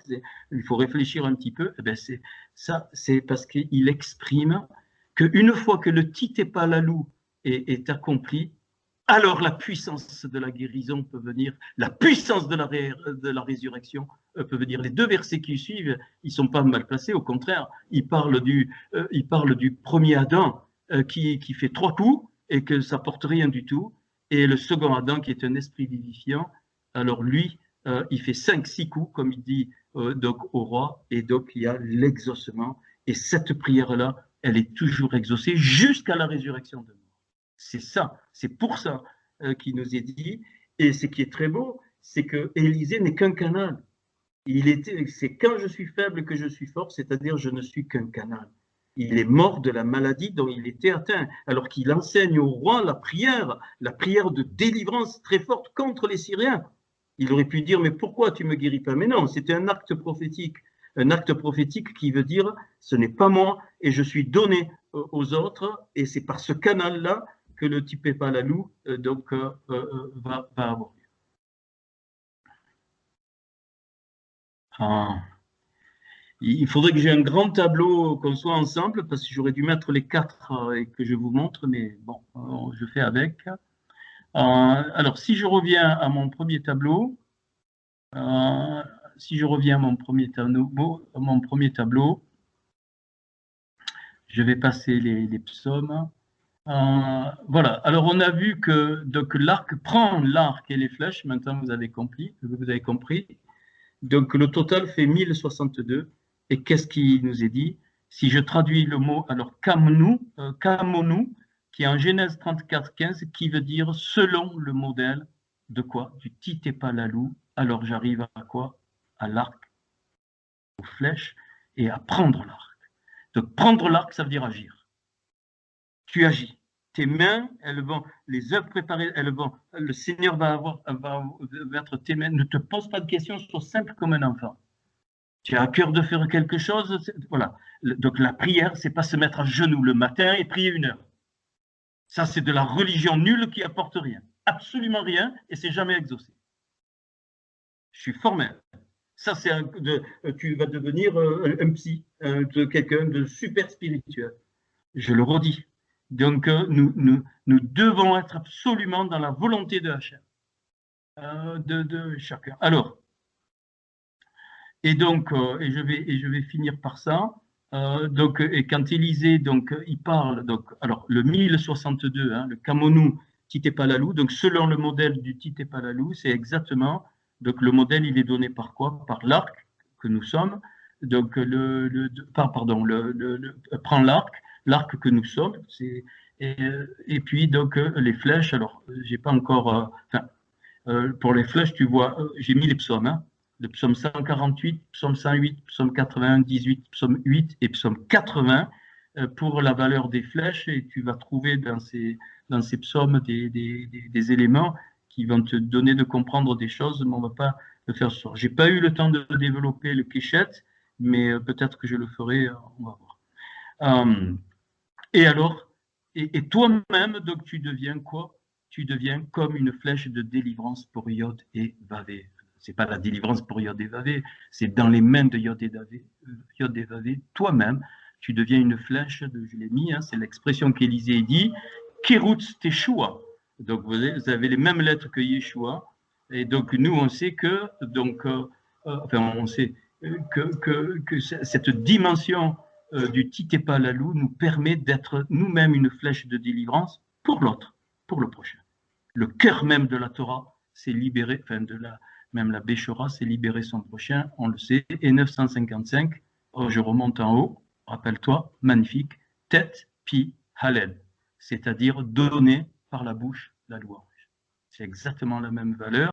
Il faut réfléchir un petit peu. Eh bien, c'est parce qu'il exprime qu'une fois que le Titepalalou est accompli, alors la puissance de la guérison peut venir, la puissance de la résurrection peut venir. Les 2 versets qui suivent, ils ne sont pas mal placés, au contraire, ils parlent du premier Adam qui fait 3 coups et que ça ne porte rien du tout, et le second Adam qui est un esprit vivifiant, alors lui, il fait 5-6 coups, comme il dit donc au roi, et donc il y a l'exaucement, et cette prière-là, elle est toujours exaucée jusqu'à la résurrection de mort. C'est ça, c'est pour ça qu'il nous est dit. Et ce qui est très beau, c'est que Élisée n'est qu'un canal. C'est quand je suis faible que je suis fort, c'est-à-dire je ne suis qu'un canal. Il est mort de la maladie dont il était atteint, alors qu'il enseigne au roi la prière de délivrance très forte contre les Syriens. Il aurait pu dire, mais pourquoi tu ne me guéris pas? Mais non, c'était un acte prophétique qui veut dire, ce n'est pas moi, et je suis donné aux autres, et c'est par ce canal-là que le Titepalalou va avoir lieu. Il faudrait que j'ai un grand tableau, qu'on soit ensemble, parce que j'aurais dû mettre les 4 et que je vous montre, mais bon, je fais avec. Alors, si je reviens à mon premier tableau, je vais passer les psaumes. Voilà, alors on a vu que donc, l'arc prend l'arc et les flèches, maintenant vous avez compris. Donc le total fait 1062. Et qu'est-ce qui nous est dit? Si je traduis le mot, alors kamonu, qui est en Genèse 34:15, qui veut dire selon le modèle de quoi? Du Titepalalou. Alors j'arrive à quoi? À l'arc, aux flèches, et à prendre l'arc. Donc prendre l'arc, ça veut dire agir. Tu agis. Tes mains, elles vont, les œuvres préparées, le Seigneur va être tes mains. Ne te pose pas de questions, sois simple comme un enfant. Tu as à cœur de faire quelque chose, voilà. Donc la prière, c'est pas se mettre à genoux le matin et prier 1 heure. Ça, c'est de la religion nulle qui apporte rien, absolument rien, et c'est jamais exaucé. Je suis formel. Ça, tu vas devenir un psy, quelqu'un de super spirituel. Je le redis. Donc, nous devons être absolument dans la volonté de Hachem, de chacun. Alors, et donc, je vais finir par ça. Donc, et quand Élisée, donc, il parle, donc, alors, le 1062, hein, le Kamonou Titepalalou, donc, selon le modèle du Titepalalou, c'est exactement, donc, le modèle, il est donné par quoi? Par l'arc que nous sommes, donc, pardon, prends l'arc que nous sommes, et puis, donc, les flèches, alors, j'ai pas encore, enfin, pour les flèches, tu vois, j'ai mis les psaumes, hein, le psaume 148, psaume 108, psaume 81, 18, psaume 8 et psaume 80 pour la valeur des flèches. Et tu vas trouver dans ces psaumes des éléments qui vont te donner de comprendre des choses, mais on ne va pas le faire ce soir. Je n'ai pas eu le temps de développer le Keshet, mais peut-être que je le ferai, on va voir. Et alors, et toi-même, donc tu deviens quoi? Tu deviens comme une flèche de délivrance pour Yod et Vavé. C'est pas la délivrance pour Yod et Vavé, c'est dans les mains de Yod et Vavé. Toi-même, tu deviens une flèche, je l'ai mis, hein, c'est l'expression qu'Élisée dit, Kerutz Teshua. Donc vous avez les mêmes lettres que Yeshua. Et donc nous, on sait que, donc, enfin, on sait que cette dimension du Titepa Lalou nous permet d'être nous-mêmes une flèche de délivrance pour l'autre, pour le prochain. Le cœur même de la Torah, c'est libérer, enfin même la Béchora, c'est libérer son prochain, on le sait. Et 955, je remonte en haut, rappelle-toi, magnifique, tête, pi, halel, c'est-à-dire donner par la bouche la louange. C'est exactement la même valeur.